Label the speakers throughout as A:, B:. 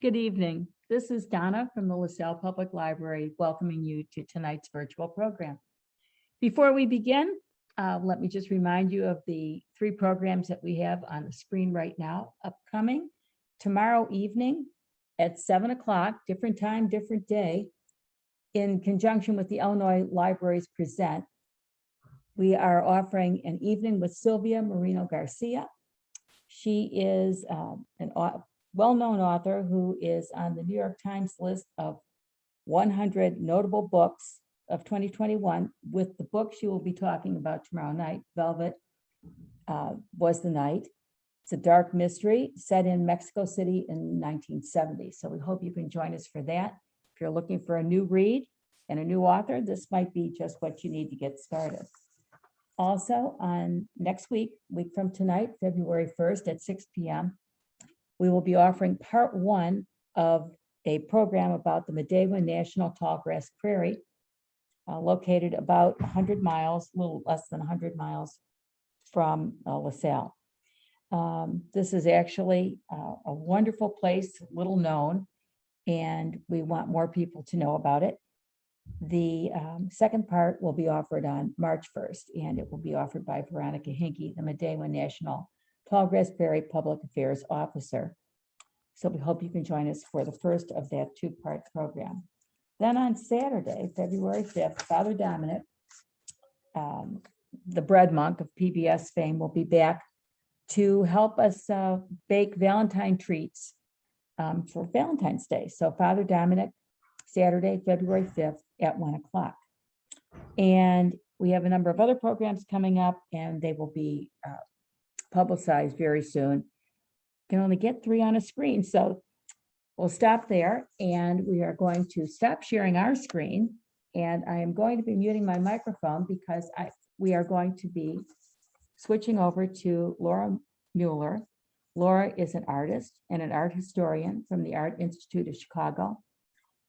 A: Good evening. This is Donna from the LaSalle Public Library welcoming you to tonight's virtual program. Before we begin, let me just remind you of the 3 programs that we have on the screen right now. Upcoming tomorrow evening at 7 o'clock, different time, different day, in conjunction with the Illinois Libraries Present, we are offering an evening with Sylvia Moreno Garcia. She is an well-known author who is on the New York Times list of 100 notable books of 2021. With the book she will be talking about tomorrow night, Velvet Was the Night. It's a dark mystery set in Mexico City in 1970. So we hope you can join us for that. If you're looking for a new read and a new author, this might be just what you need to get started. Also, on next week from tonight, February 1st at 6 p.m., we will be offering part 1 of a program about the Medewa National Tallgrass Prairie, located about 100 miles, a little less than 100 miles from LaSalle. This is actually a wonderful place, little known, and we want more people to know about it. The second part will be offered on March 1st, and it will be offered by Veronica Hinke, the Medewa National Tallgrass Prairie Public Affairs Officer. So we hope you can join us for the first of that 2-part program. Then on Saturday, February 5th, Father Dominic, the bread monk of PBS fame, will be back to help us bake Valentine treats for Valentine's Day. So Father Dominic, Saturday, February 5th at 1 o'clock. And we have a number of other programs coming up, and they will be publicized very soon. You can only get 3 on a screen, so we'll stop there, and we are going to stop sharing our screen, and I am going to be muting my microphone because we are going to be switching over to Laura Mueller. Laura is an artist and an art historian from the Art Institute of Chicago,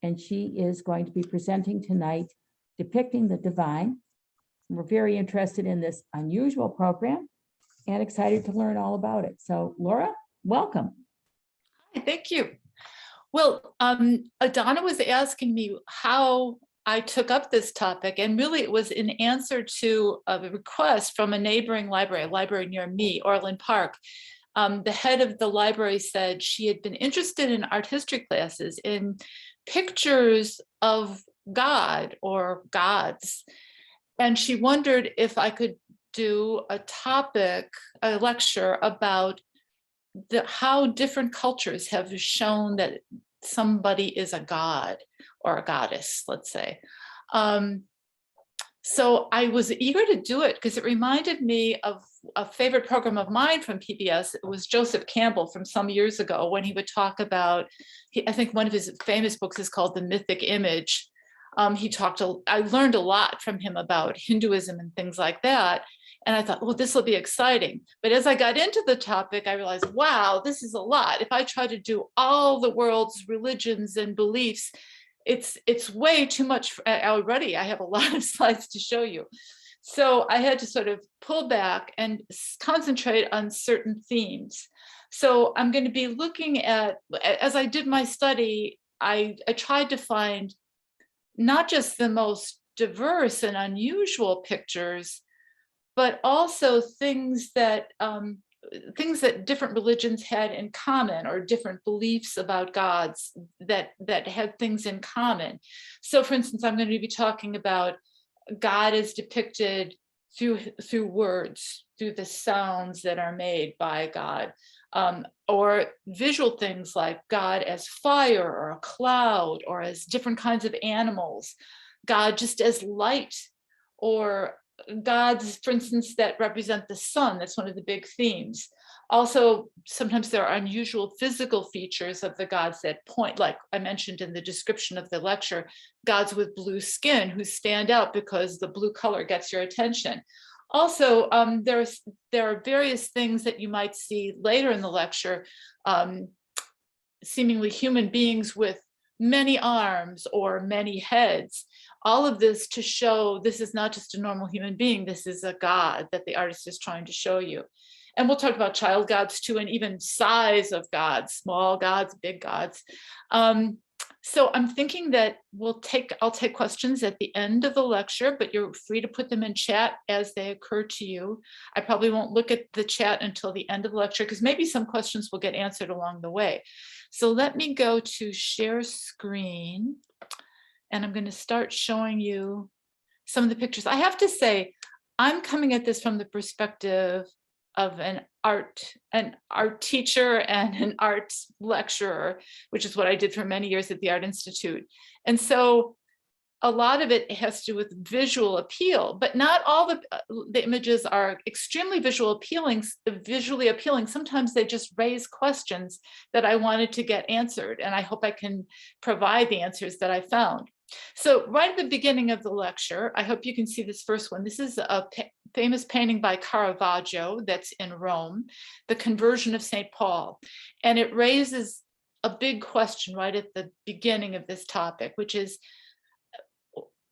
A: and she is going to be presenting tonight, Depicting the Divine. We're very interested in this unusual program and excited to learn all about it. So Laura, welcome.
B: Hi, thank you. Well, Donna was asking me how I took up this topic, and really it was in answer to a request from a neighboring library, a library near me, Orland Park. The head of the library said she had been interested in art history classes in pictures of God or gods. And she wondered if I could do a lecture about how different cultures have shown that somebody is a god or a goddess, let's say. So I was eager to do it because it reminded me of a favorite program of mine from PBS. It was Joseph Campbell from some years ago when he would talk about, I think one of his famous books is called The Mythic Image. I learned a lot from him about Hinduism and things like that. And I thought, well, this will be exciting. But as I got into the topic, I realized, wow, this is a lot. If I try to do all the world's religions and beliefs, it's way too much already. I have a lot of slides to show you. So I had to sort of pull back and concentrate on certain themes. So I'm going to be looking at, as I did my study, I tried to find not just the most diverse and unusual pictures, but also things that different religions had in common, or different beliefs about gods that had things in common. So for instance, I'm going to be talking about God is depicted through words, through the sounds that are made by God, or visual things like God as fire or a cloud, or as different kinds of animals, God just as light, or gods, for instance, that represent the sun. That's one of the big themes. Also, sometimes there are unusual physical features of the gods that point, like I mentioned in the description of the lecture, gods with blue skin who stand out because the blue color gets your attention. Also, there are various things that you might see later in the lecture, seemingly human beings with many arms or many heads. All of this to show this is not just a normal human being, this is a god that the artist is trying to show you. And we'll talk about child gods too, and even size of gods, small gods, big gods. So I'm thinking that I'll take questions at the end of the lecture, but you're free to put them in chat as they occur to you. I probably won't look at the chat until the end of the lecture, because maybe some questions will get answered along the way. So let me go to share screen, and I'm going to start showing you some of the pictures. I have to say, I'm coming at this from the perspective of an art teacher and an art lecturer, which is what I did for many years at the Art Institute. And so a lot of it has to do with visual appeal, but not all the images are extremely visually appealing. Sometimes they just raise questions that I wanted to get answered, and I hope I can provide the answers that I found. So right at the beginning of the lecture, I hope you can see this first one. This is a famous painting by Caravaggio that's in Rome, The Conversion of St. Paul. And it raises a big question right at the beginning of this topic, which is,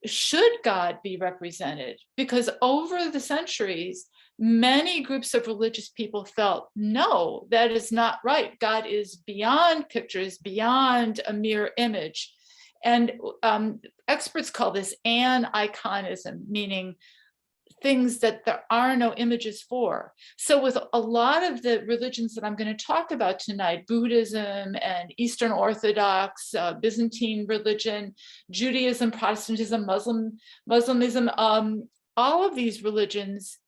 B: should God be represented? Because over the centuries, many groups of religious people felt, no, that is not right. God is beyond pictures, beyond a mere image. And experts call this aniconism, meaning things that there are no images for. So with a lot of the religions that I'm going to talk about tonight, Buddhism and Eastern Orthodox, Byzantine religion, Judaism, Protestantism, Muslimism, all of these religions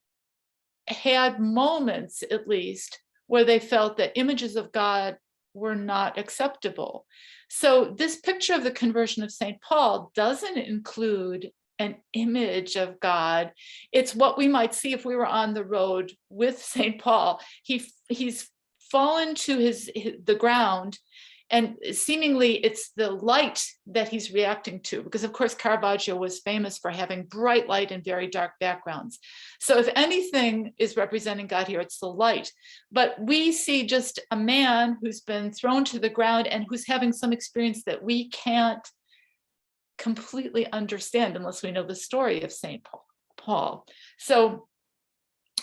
B: had moments, at least, where they felt that images of God were not acceptable. So this picture of the conversion of St. Paul doesn't include an image of God. It's what we might see if we were on the road with St. Paul. He's fallen to the ground, and seemingly it's the light that he's reacting to, because of course Caravaggio was famous for having bright light and very dark backgrounds. So if anything is representing God here, it's the light. But we see just a man who's been thrown to the ground and who's having some experience that we can't completely understand unless we know the story of St. Paul. So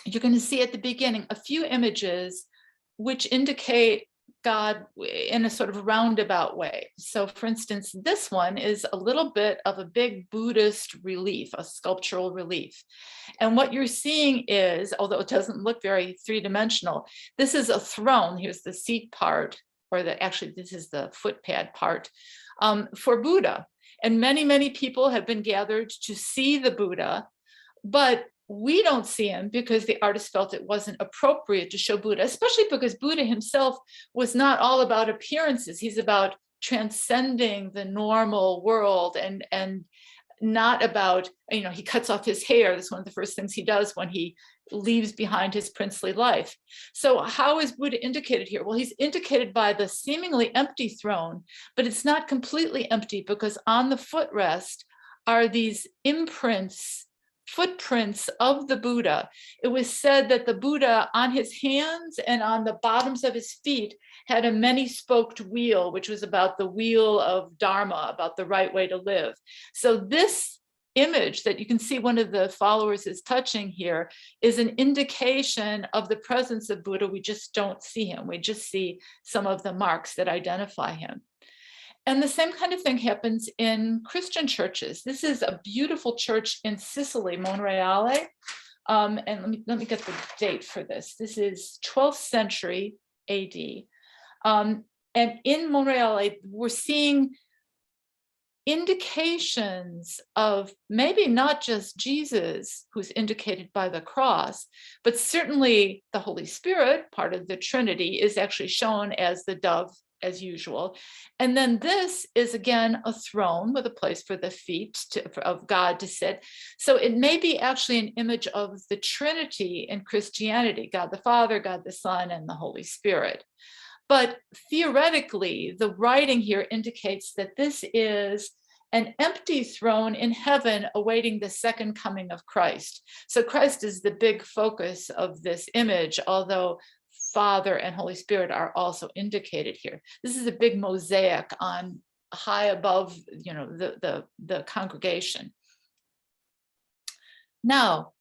B: you're going to see at the beginning a few images which indicate God in a sort of roundabout way. So for instance, this one is a little bit of a big Buddhist relief, a sculptural relief. And what you're seeing is, although it doesn't look very three-dimensional, this is a throne. Here's the seat part, or actually this is the footpad part for Buddha. And many, many people have been gathered to see the Buddha, but we don't see him because the artist felt it wasn't appropriate to show Buddha, especially because Buddha himself was not all about appearances. He's about transcending the normal world and not about, he cuts off his hair. That's one of the first things he does when he leaves behind his princely life. So how is Buddha indicated here? Well, he's indicated by the seemingly empty throne, but it's not completely empty, because on the footrest are these footprints of the Buddha. It was said that the Buddha on his hands and on the bottoms of his feet had a many-spoked wheel, which was about the wheel of Dharma, about the right way to live. So this image that you can see one of the followers is touching here is an indication of the presence of Buddha. We just don't see him. We just see some of the marks that identify him. And the same kind of thing happens in Christian churches. This is a beautiful church in Sicily, Monreale. And let me get the date for this. This is 12th century AD. And in Monreale, we're seeing indications of maybe not just Jesus, who's indicated by the cross, but certainly the Holy Spirit, part of the Trinity, is actually shown as the dove, as usual. And then this is again a throne with a place for the feet of God to sit. So it may be actually an image of the Trinity in Christianity, God the Father, God the Son, and the Holy Spirit. But theoretically, the writing here indicates that this is an empty throne in heaven awaiting the second coming of Christ. So Christ is the big focus of this image, although Father and Holy Spirit are also indicated here. This is a big mosaic on high above, the congregation. Now,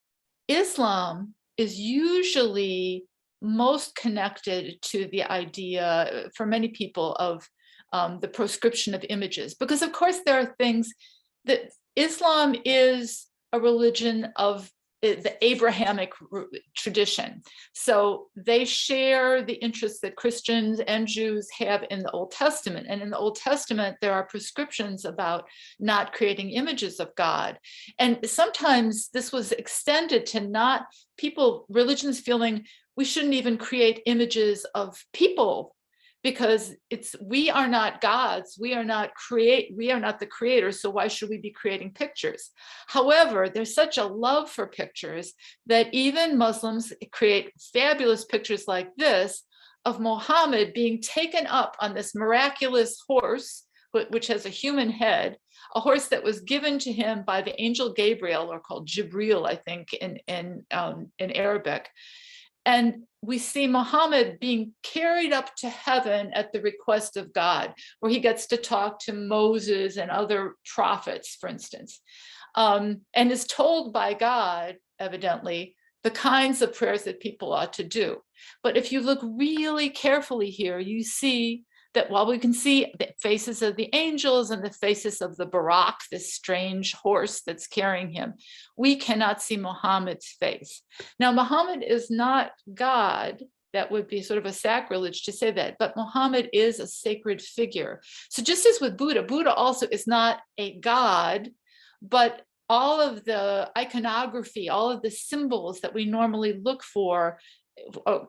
B: Islam is usually most connected to the idea for many people of the proscription of images, because of course there are things that Islam is a religion of the Abrahamic tradition. So they share the interests that Christians and Jews have in the Old Testament. And in the Old Testament, there are prescriptions about not creating images of God. And sometimes this was extended to not people, religions feeling we shouldn't even create images of people, because we are not gods, we are not the creators, so why should we be creating pictures? However, there's such a love for pictures that even Muslims create fabulous pictures like this of Muhammad being taken up on this miraculous horse, which has a human head, a horse that was given to him by the angel Gabriel, or called Jibril, I think, in Arabic. And we see Muhammad being carried up to heaven at the request of God, where he gets to talk to Moses and other prophets, for instance, and is told by God, evidently, the kinds of prayers that people ought to do. But if you look really carefully here, you see that while we can see the faces of the angels and the faces of the Barak, this strange horse that's carrying him, we cannot see Muhammad's face. Now, Muhammad is not God. That would be sort of a sacrilege to say that, but Muhammad is a sacred figure. So just as with Buddha, Buddha also is not a god, but all of the iconography, all of the symbols that we normally look for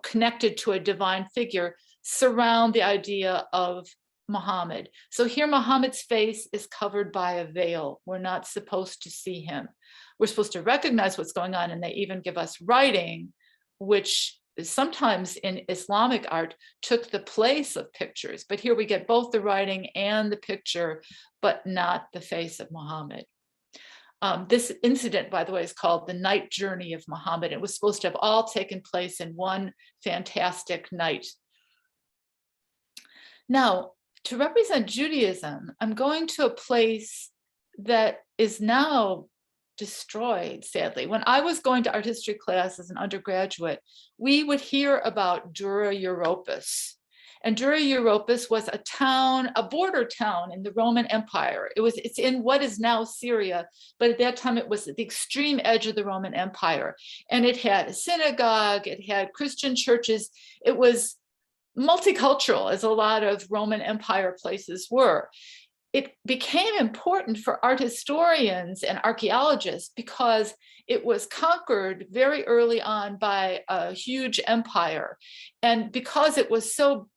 B: connected to a divine figure surround the idea of Muhammad. So here Muhammad's face is covered by a veil. We're not supposed to see him. We're supposed to recognize what's going on, and they even give us writing, which sometimes in Islamic art took the place of pictures. But here we get both the writing and the picture, but not the face of Muhammad. This incident, by the way, is called the night journey of Muhammad. It was supposed to have all taken place in one fantastic night. Now, to represent Judaism, I'm going to a place that is now destroyed, sadly. When I was going to art history class as an undergraduate, we would hear about Dura Europos. And Dura Europos was a town, a border town in the Roman Empire. It's in what is now Syria, but at that time it was at the extreme edge of the Roman Empire. And it had a synagogue, it had Christian churches. It was multicultural, as a lot of Roman Empire places were. It became important for art historians and archaeologists because it was conquered very early on by a huge empire. And because it was so,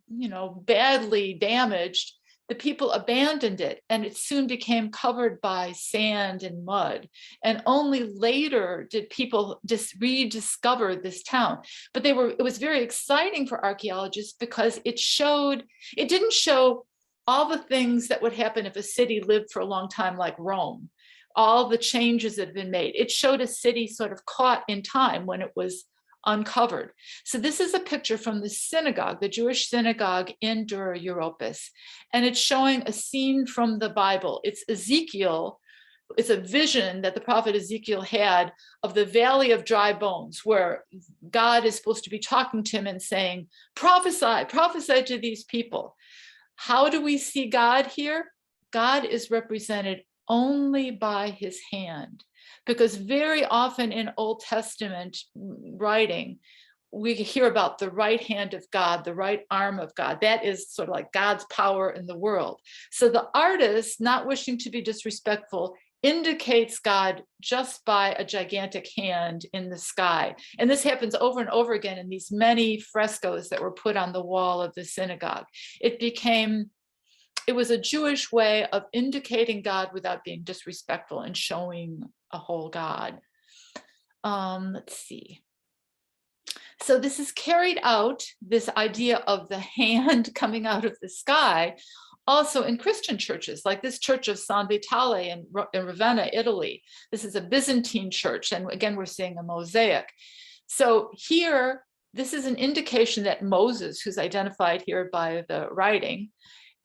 B: badly damaged, the people abandoned it, and it soon became covered by sand and mud. And only later did people rediscover this town. But it was very exciting for archaeologists because it didn't show all the things that would happen if a city lived for a long time, like Rome, all the changes that had been made. It showed a city sort of caught in time when it was uncovered. So this is a picture from the synagogue, the Jewish synagogue in Dura Europos, and it's showing a scene from the Bible. It's Ezekiel. It's a vision that the prophet Ezekiel had of the valley of dry bones, where God is supposed to be talking to him and saying, prophesy to these people. How do we see God here? God is represented only by his hand, because very often in Old Testament writing, we hear about the right hand of God, the right arm of God. That is sort of like God's power in the world. So the artist, not wishing to be disrespectful, indicates God just by a gigantic hand in the sky. And this happens over and over again in these many frescoes that were put on the wall of the synagogue. It was a Jewish way of indicating God without being disrespectful and showing a whole God. Let's see. So this is carried out, this idea of the hand coming out of the sky, also in Christian churches, like this church of San Vitale in Ravenna, Italy. This is a Byzantine church, and again, we're seeing a mosaic. So here, this is an indication that Moses, who's identified here by the writing,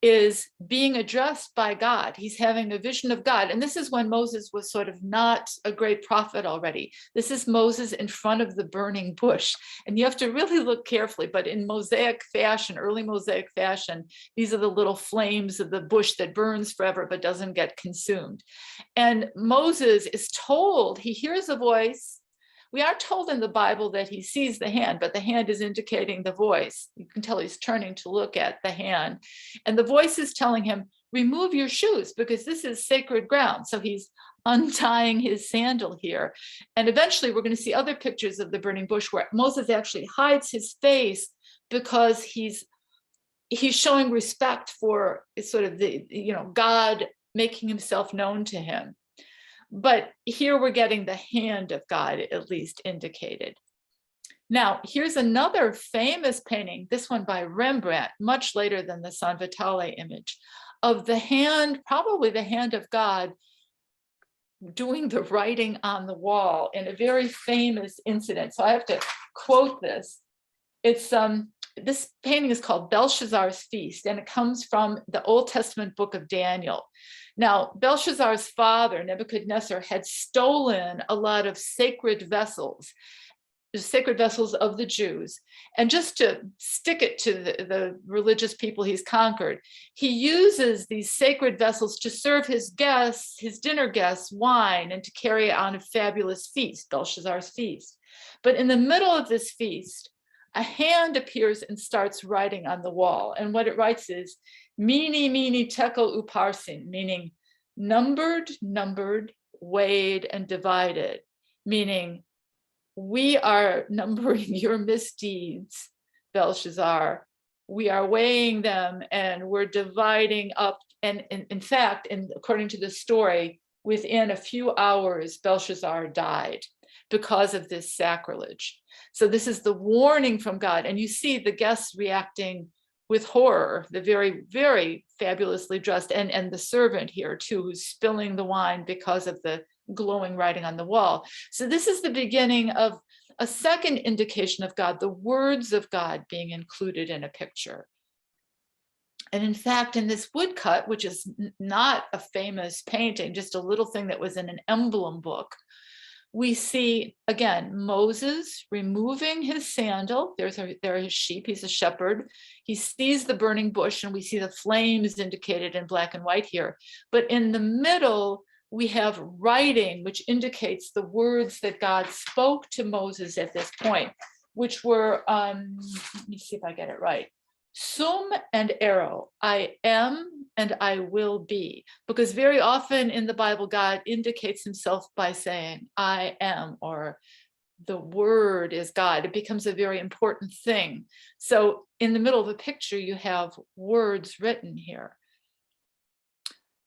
B: is being addressed by God. He's having a vision of God. And this is when Moses was sort of not a great prophet already. This is Moses in front of the burning bush. And you have to really look carefully, but in Mosaic fashion, early Mosaic fashion, these are the little flames of the bush that burns forever but doesn't get consumed. And Moses is told, he hears a voice. We are told in the Bible that he sees the hand, but the hand is indicating the voice. You can tell he's turning to look at the hand. And the voice is telling him, remove your shoes because this is sacred ground. So he's untying his sandal here. And eventually we're going to see other pictures of the burning bush where Moses actually hides his face because he's showing respect for sort of the, God making himself known to him. But here we're getting the hand of God at least indicated. Now, here's another famous painting, this one by Rembrandt, much later than the San Vitale image, of the hand, probably the hand of God, doing the writing on the wall in a very famous incident. So I have to quote this. It's this painting is called Belshazzar's Feast, and it comes from the Old Testament book of Daniel. Now, Belshazzar's father, Nebuchadnezzar, had stolen a lot of sacred vessels of the Jews. And just to stick it to the religious people he's conquered, he uses these sacred vessels to serve his guests, his dinner guests, wine and to carry on a fabulous feast, Belshazzar's feast. But in the middle of this feast, a hand appears and starts writing on the wall. And what it writes is, Mene, mene, tekel uparsin, meaning numbered, weighed, and divided, meaning we are numbering your misdeeds, Belshazzar. We are weighing them and we're dividing up. And in fact, according to the story, within a few hours, Belshazzar died because of this sacrilege. So this is the warning from God. And you see the guests reacting with horror, the very, very fabulously dressed, and the servant here too, who's spilling the wine because of the glowing writing on the wall. So this is the beginning of a second indication of God, the words of God being included in a picture. And in fact, in this woodcut, which is not a famous painting, just a little thing that was in an emblem book, we see, again, Moses removing his sandal. There are his sheep, he's a shepherd. He sees the burning bush and we see the flames indicated in black and white here. But in the middle, we have writing, which indicates the words that God spoke to Moses at this point, which were, let me see if I get it right. Sum and arrow, I am and I will be. Because very often in the Bible, God indicates himself by saying, I am, or the word is God. It becomes a very important thing. So in the middle of the picture, you have words written here.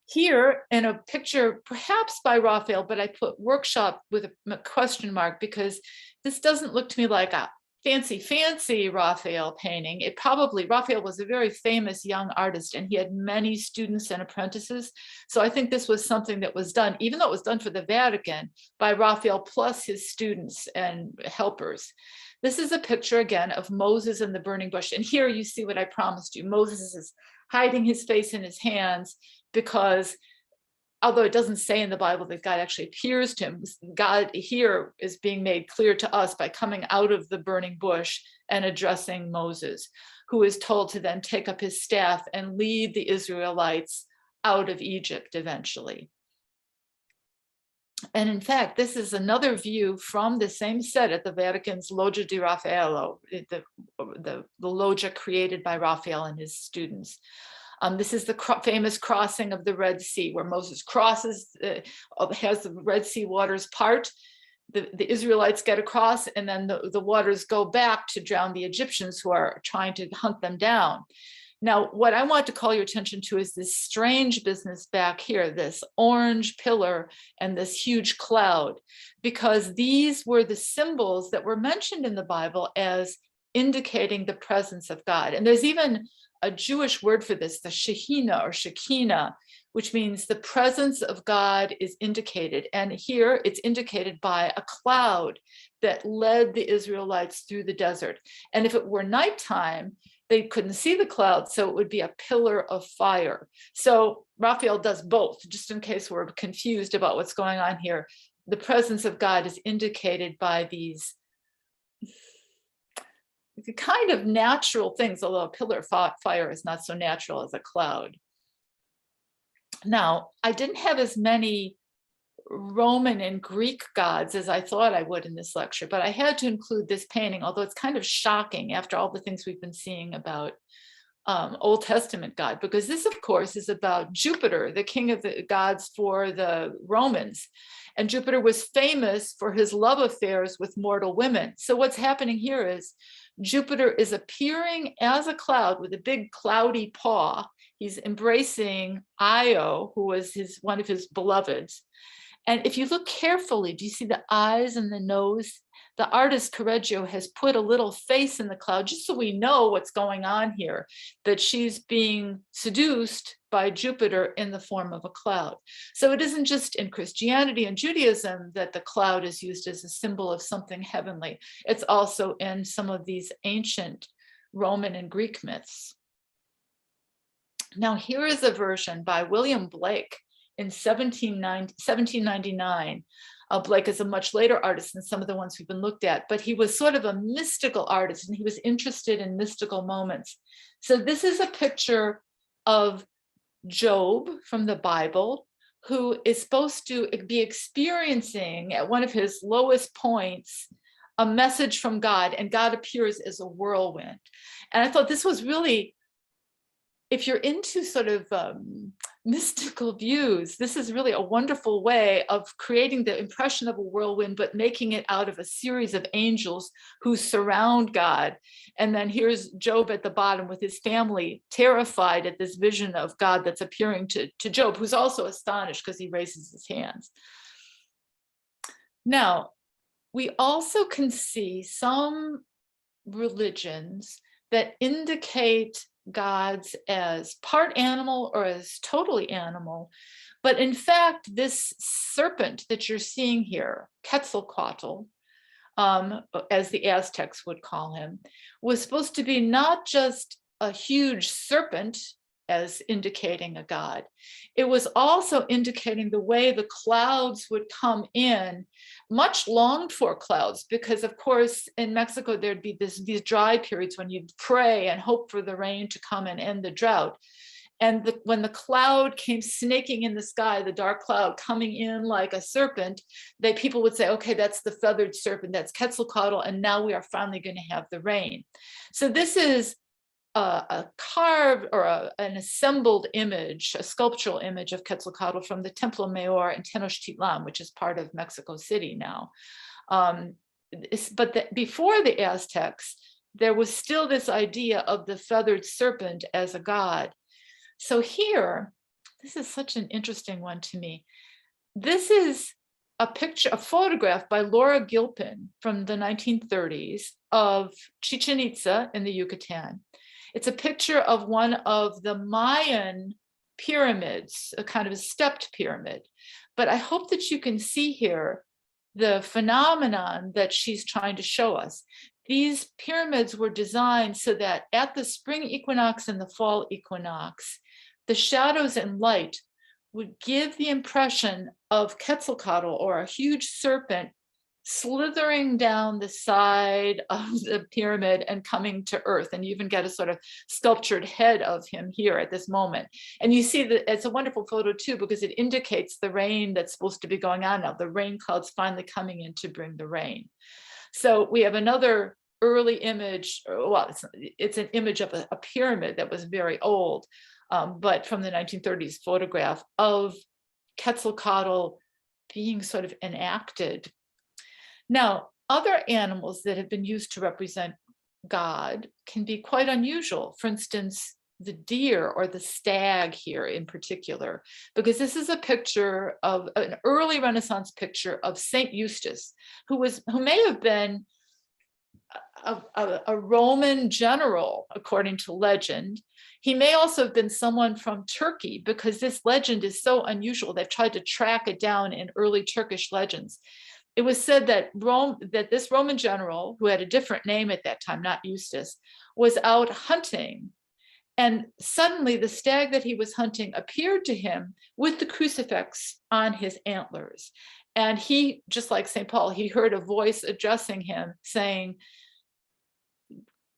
B: Here in a picture, perhaps by Raphael, but I put workshop with a question mark because this doesn't look to me like a fancy Raphael painting. Raphael was a very famous young artist and he had many students and apprentices. So I think this was something that was done, even though it was done for the Vatican, by Raphael plus his students and helpers. This is a picture again of Moses and the burning bush. And here you see what I promised you. Moses is hiding his face in his hands because although it doesn't say in the Bible that God actually appears to him, God here is being made clear to us by coming out of the burning bush and addressing Moses, who is told to then take up his staff and lead the Israelites out of Egypt eventually. And in fact, this is another view from the same set at the Vatican's Loggia di Raffaello, the loggia created by Raphael and his students. This is the famous crossing of the Red Sea, where Moses crosses, has the Red Sea waters part. The Israelites get across, and then the waters go back to drown the Egyptians who are trying to hunt them down. Now, what I want to call your attention to is this strange business back here, this orange pillar and this huge cloud, because these were the symbols that were mentioned in the Bible as indicating the presence of God. And there's even a Jewish word for this, the Shekhinah or Shekinah, which means the presence of God is indicated. And here it's indicated by a cloud that led the Israelites through the desert. And if it were nighttime, they couldn't see the cloud, so it would be a pillar of fire. So Raphael does both, just in case we're confused about what's going on here. The presence of God is indicated by these kind of natural things, although a pillar of fire is not so natural as a cloud. Now, I didn't have as many Roman and Greek gods as I thought I would in this lecture, but I had to include this painting, although it's kind of shocking after all the things we've been seeing about Old Testament God, because this, of course, is about Jupiter, the king of the gods for the Romans. And Jupiter was famous for his love affairs with mortal women. So what's happening here is Jupiter is appearing as a cloud with a big cloudy paw. He's embracing Io, who was one of his beloveds. And if you look carefully, do you see the eyes and the nose? The artist Correggio has put a little face in the cloud just so we know what's going on here, that she's being seduced by Jupiter in the form of a cloud. So it isn't just in Christianity and Judaism that the cloud is used as a symbol of something heavenly. It's also in some of these ancient Roman and Greek myths. Now here is a version by William Blake in 1799. Blake is a much later artist than some of the ones we've been looked at, but he was sort of a mystical artist and he was interested in mystical moments. So this is a picture of Job from the Bible, who is supposed to be experiencing at one of his lowest points a message from God, and God appears as a whirlwind. And I thought this was really, if you're into sort of mystical views, this is really a wonderful way of creating the impression of a whirlwind, but making it out of a series of angels who surround God. And then here's Job at the bottom with his family, terrified at this vision of God that's appearing to Job, who's also astonished because he raises his hands. Now, we also can see some religions that indicate gods as part animal or as totally animal. But in fact, this serpent that you're seeing here, Quetzalcoatl, as the Aztecs would call him, was supposed to be not just a huge serpent as indicating a god. It was also indicating the way the clouds would come in, much longed for clouds, because of course in Mexico there'd be these dry periods when you'd pray and hope for the rain to come and end the drought. And when the cloud came snaking in the sky, the dark cloud coming in like a serpent, people would say, okay, that's the feathered serpent, that's Quetzalcoatl, and now we are finally going to have the rain. So this is a carved or an assembled image, a sculptural image of Quetzalcoatl from the Templo Mayor in Tenochtitlan, which is part of Mexico City now. But before the Aztecs, there was still this idea of the feathered serpent as a god. So here, this is such an interesting one to me. This is a picture, a photograph by Laura Gilpin from the 1930s of Chichen Itza in the Yucatan. It's a picture of one of the Mayan pyramids, a kind of a stepped pyramid. But I hope that you can see here the phenomenon that she's trying to show us. These pyramids were designed so that at the spring equinox and the fall equinox, the shadows and light would give the impression of Quetzalcoatl, or a huge serpent, slithering down the side of the pyramid and coming to earth. And you even get a sort of sculptured head of him here at this moment. And you see that it's a wonderful photo too, because it indicates the rain that's supposed to be going on now. The rain clouds finally coming in to bring the rain. So we have another early image, well, it's an image of a pyramid that was very old, but from the 1930s photograph of Quetzalcoatl being sort of enacted. Now, other animals that have been used to represent God can be quite unusual. For instance, the deer or the stag here in particular, because this is a picture of an early Renaissance picture of Saint Eustace, who may have been a Roman general, according to legend. He may also have been someone from Turkey, because this legend is so unusual. They've tried to track it down in early Turkish legends. It was said that this Roman general, who had a different name at that time, not Eustace, was out hunting. And suddenly the stag that he was hunting appeared to him with the crucifix on his antlers. And he, just like St. Paul, he heard a voice addressing him saying,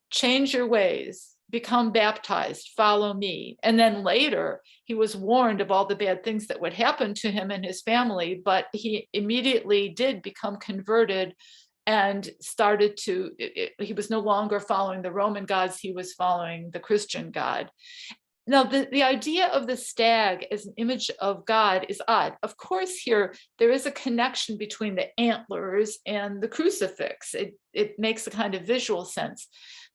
B: change your ways, become baptized, follow me. And then later he was warned of all the bad things that would happen to him and his family, but he immediately did become converted and started to, he was no longer following the Roman gods, he was following the Christian God. Now, the idea of the stag as an image of God is odd. Of course, here, there is a connection between the antlers and the crucifix. It makes a kind of visual sense.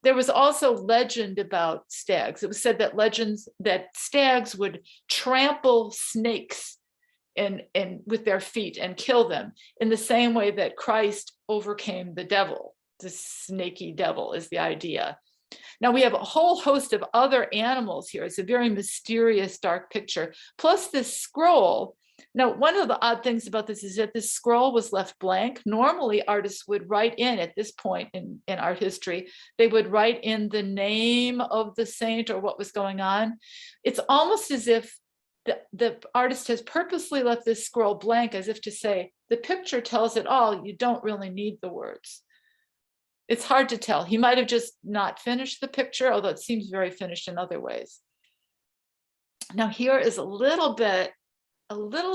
B: There was also legend about stags. It was said that stags would trample snakes and with their feet and kill them in the same way that Christ overcame the devil. The snaky devil is the idea. Now we have a whole host of other animals here. It's a very mysterious, dark picture, plus this scroll. Now, one of the odd things about this is that this scroll was left blank. Normally, artists would write in, at this point in art history, they would write in the name of the saint or what was going on. It's almost as if the artist has purposely left this scroll blank, as if to say, the picture tells it all, you don't really need the words. It's hard to tell. He might have just not finished the picture, although it seems very finished in other ways. Now here is a little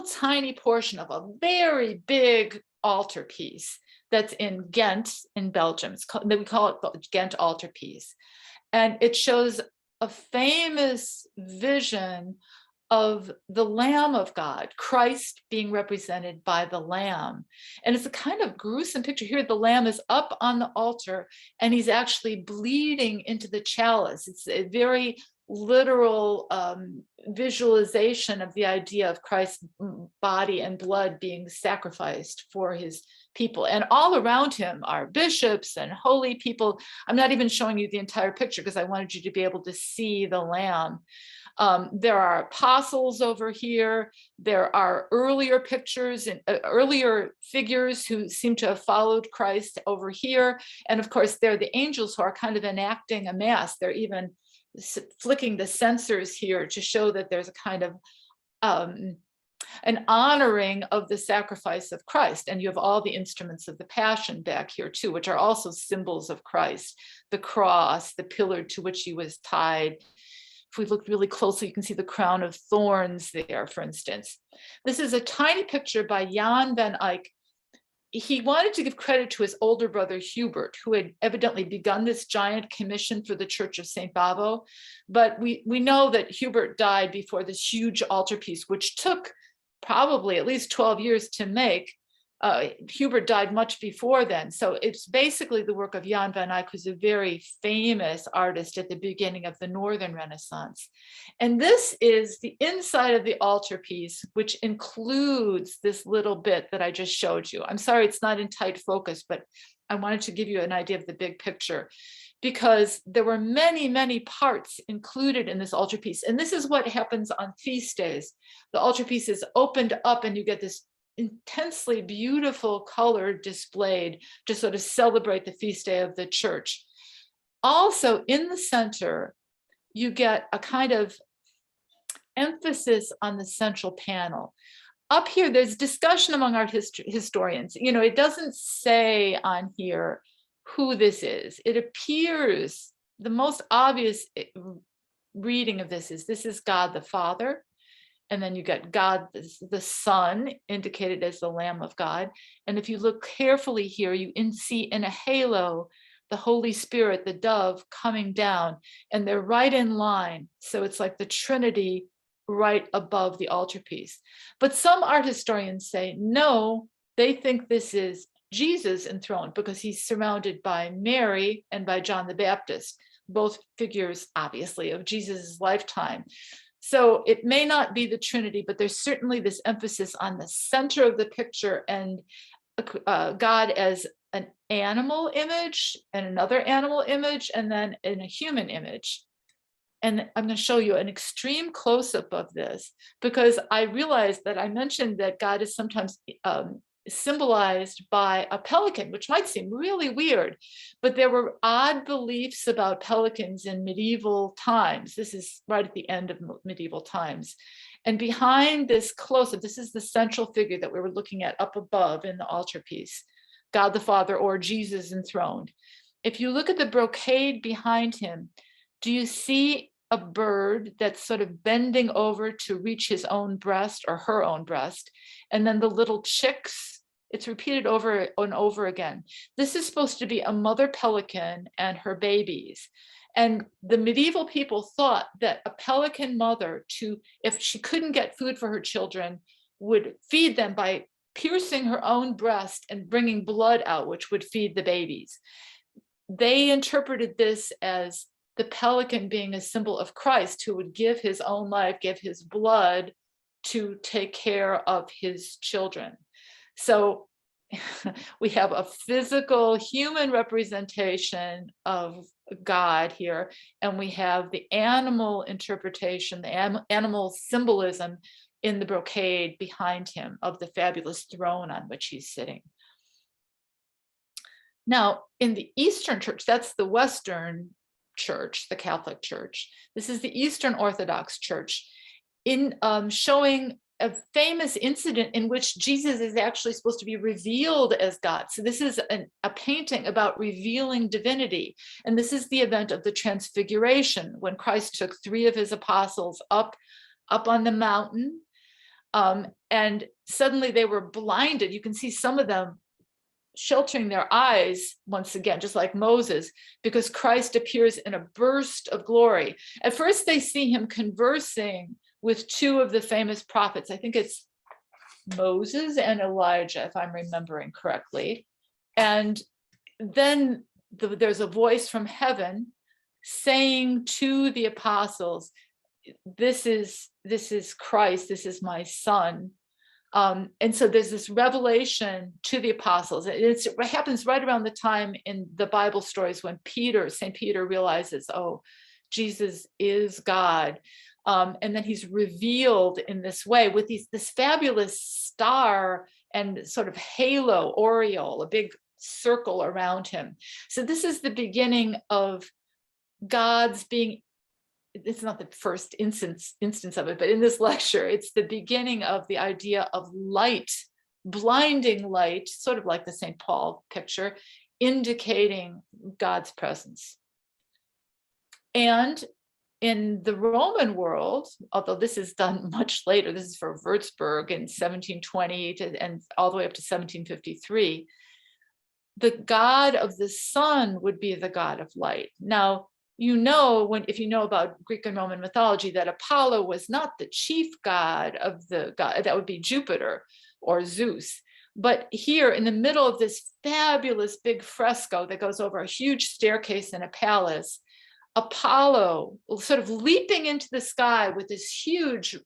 B: tiny portion of a very big altarpiece that's in Ghent in Belgium. We call it the Ghent Altarpiece. And it shows a famous vision of the Lamb of God, Christ being represented by the Lamb. And it's a kind of gruesome picture here. The Lamb is up on the altar and he's actually bleeding into the chalice. It's a very literal visualization of the idea of Christ's body and blood being sacrificed for his people. And all around him are bishops and holy people. I'm not even showing you the entire picture because I wanted you to be able to see the Lamb. There are apostles over here. There are earlier pictures and earlier figures who seem to have followed Christ over here. And of course, there are the angels who are kind of enacting a mass. They're even flicking the censers here to show that there's a kind of an honoring of the sacrifice of Christ. And you have all the instruments of the Passion back here too, which are also symbols of Christ. The cross, the pillar to which he was tied. If we look really closely, you can see the crown of thorns there, for instance. This is a tiny picture by Jan van Eyck. He wanted to give credit to his older brother, Hubert, who had evidently begun this giant commission for the Church of St. Bavo. But we know that Hubert died before this huge altarpiece, which took probably at least 12 years to make. Hubert died much before then. So it's basically the work of Jan van Eyck, who's a very famous artist at the beginning of the Northern Renaissance. And this is the inside of the altarpiece, which includes this little bit that I just showed you. I'm sorry, it's not in tight focus, but I wanted to give you an idea of the big picture because there were many, many parts included in this altarpiece. And this is what happens on feast days. The altarpiece is opened up and you get this intensely beautiful color displayed to sort of celebrate the feast day of the church. Also in the center, you get a kind of emphasis on the central panel. Up here, there's discussion among art historians. You know, it doesn't say on here who this is. It appears the most obvious reading of this is God the Father. And then you got God, the Son, indicated as the Lamb of God. And if you look carefully here, you see in a halo, the Holy Spirit, the dove coming down, and they're right in line. So it's like the Trinity right above the altarpiece. But some art historians say, no, they think this is Jesus enthroned because he's surrounded by Mary and by John the Baptist, both figures, obviously, of Jesus's lifetime. So it may not be the Trinity, but there's certainly this emphasis on the center of the picture and God as an animal image and another animal image, and then in a human image. And I'm going to show you an extreme close-up of this, because I realized that I mentioned that God is sometimes symbolized by a pelican, which might seem really weird, but there were odd beliefs about pelicans in medieval times. This is right at the end of medieval times. And behind this close-up, this is the central figure that we were looking at up above in the altarpiece, God the Father, or Jesus enthroned. If you look at the brocade behind him, do you see a bird that's sort of bending over to reach his own breast or her own breast? And then the little chicks, it's repeated over and over again. This is supposed to be a mother pelican and her babies. And the medieval people thought that a pelican mother, if she couldn't get food for her children, would feed them by piercing her own breast and bringing blood out, which would feed the babies. They interpreted this as the pelican being a symbol of Christ, who would give his own life, give his blood to take care of his children. So we have a physical human representation of God here, and we have the animal interpretation, the animal symbolism in the brocade behind him of the fabulous throne on which he's sitting. Now, in the Eastern Church, that's the Western Church, the Catholic Church. This is the Eastern Orthodox Church, in showing a famous incident in which Jesus is actually supposed to be revealed as God. So this is a painting about revealing divinity. And this is the event of the Transfiguration, when Christ took 3 of his apostles up on the mountain, and suddenly they were blinded. You can see some of them sheltering their eyes once again, just like Moses, because Christ appears in a burst of glory. At first, they see him conversing with 2 of the famous prophets. I think it's Moses and Elijah, if I'm remembering correctly. And then there's a voice from heaven saying to the apostles, this is Christ, this is my son. And so there's this revelation to the apostles. It happens right around the time in the Bible stories when St. Peter realizes, oh, Jesus is God. And then he's revealed in this way with this fabulous star and sort of halo, aureole, a big circle around him. So this is the beginning of God's being. It's not the first instance of it, but in this lecture, it's the beginning of the idea of light, blinding light, sort of like the St. Paul picture, indicating God's presence. And in the Roman world, although this is done much later, this is for Würzburg in 1720 and all the way up to 1753, the god of the sun would be the god of light. Now, if you know about Greek and Roman mythology, that Apollo was not the chief god of the god, that would be Jupiter or Zeus. But here in the middle of this fabulous big fresco that goes over a huge staircase in a palace, Apollo sort of leaping into the sky with this huge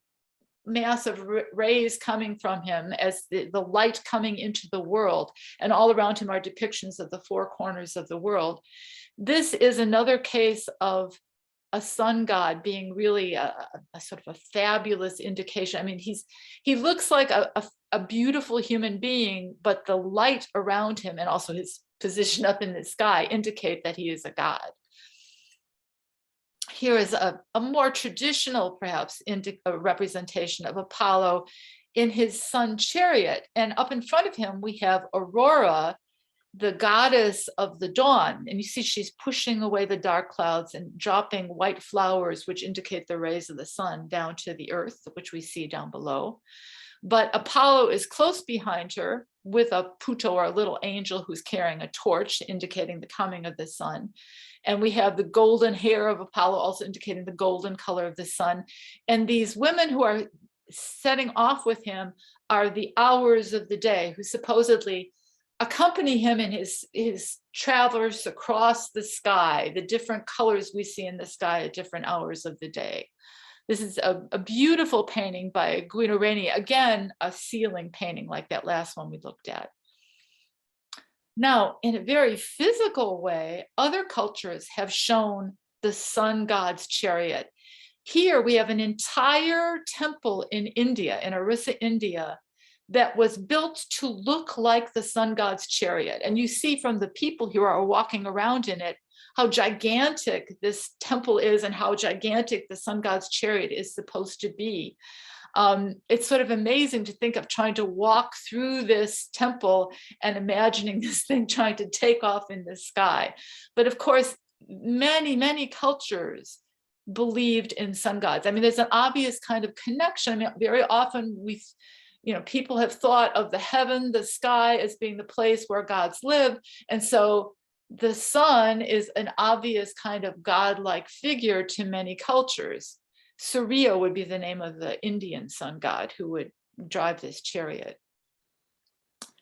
B: mass of rays coming from him as the light coming into the world, and all around him are depictions of the 4 corners of the world. This is another case of a sun god being really a sort of a fabulous indication. I mean, he looks like a beautiful human being, but the light around him and also his position up in the sky indicate that he is a god. Here is a more traditional, perhaps, a representation of Apollo in his sun Chariot. And up in front of him, we have Aurora, the goddess of the dawn. And you see she's pushing away the dark clouds and dropping white flowers, which indicate the rays of the sun down to the earth, which we see down below. But Apollo is close behind her with a puto, or a little angel, who's carrying a torch, indicating the coming of the sun. And we have the golden hair of Apollo, also indicating the golden color of the sun. And these women who are setting off with him are the hours of the day, who supposedly accompany him in his travels across the sky, the different colors we see in the sky at different hours of the day. This is a beautiful painting by Guido Reni, again, a ceiling painting like that last one we looked at. Now, in a very physical way, other cultures have shown the sun god's chariot. Here we have an entire temple in India, in Orissa, India, that was built to look like the sun god's chariot. And you see from the people who are walking around in it, how gigantic this temple is and how gigantic the sun god's chariot is supposed to be. It's sort of amazing to think of trying to walk through this temple and imagining this thing trying to take off in the sky. But of course, many, many cultures believed in sun gods. I mean, there's an obvious kind of connection. I mean, very often people have thought of the heaven, the sky as being the place where gods live. And so the sun is an obvious kind of godlike figure to many cultures. Surya would be the name of the Indian sun god who would drive this chariot.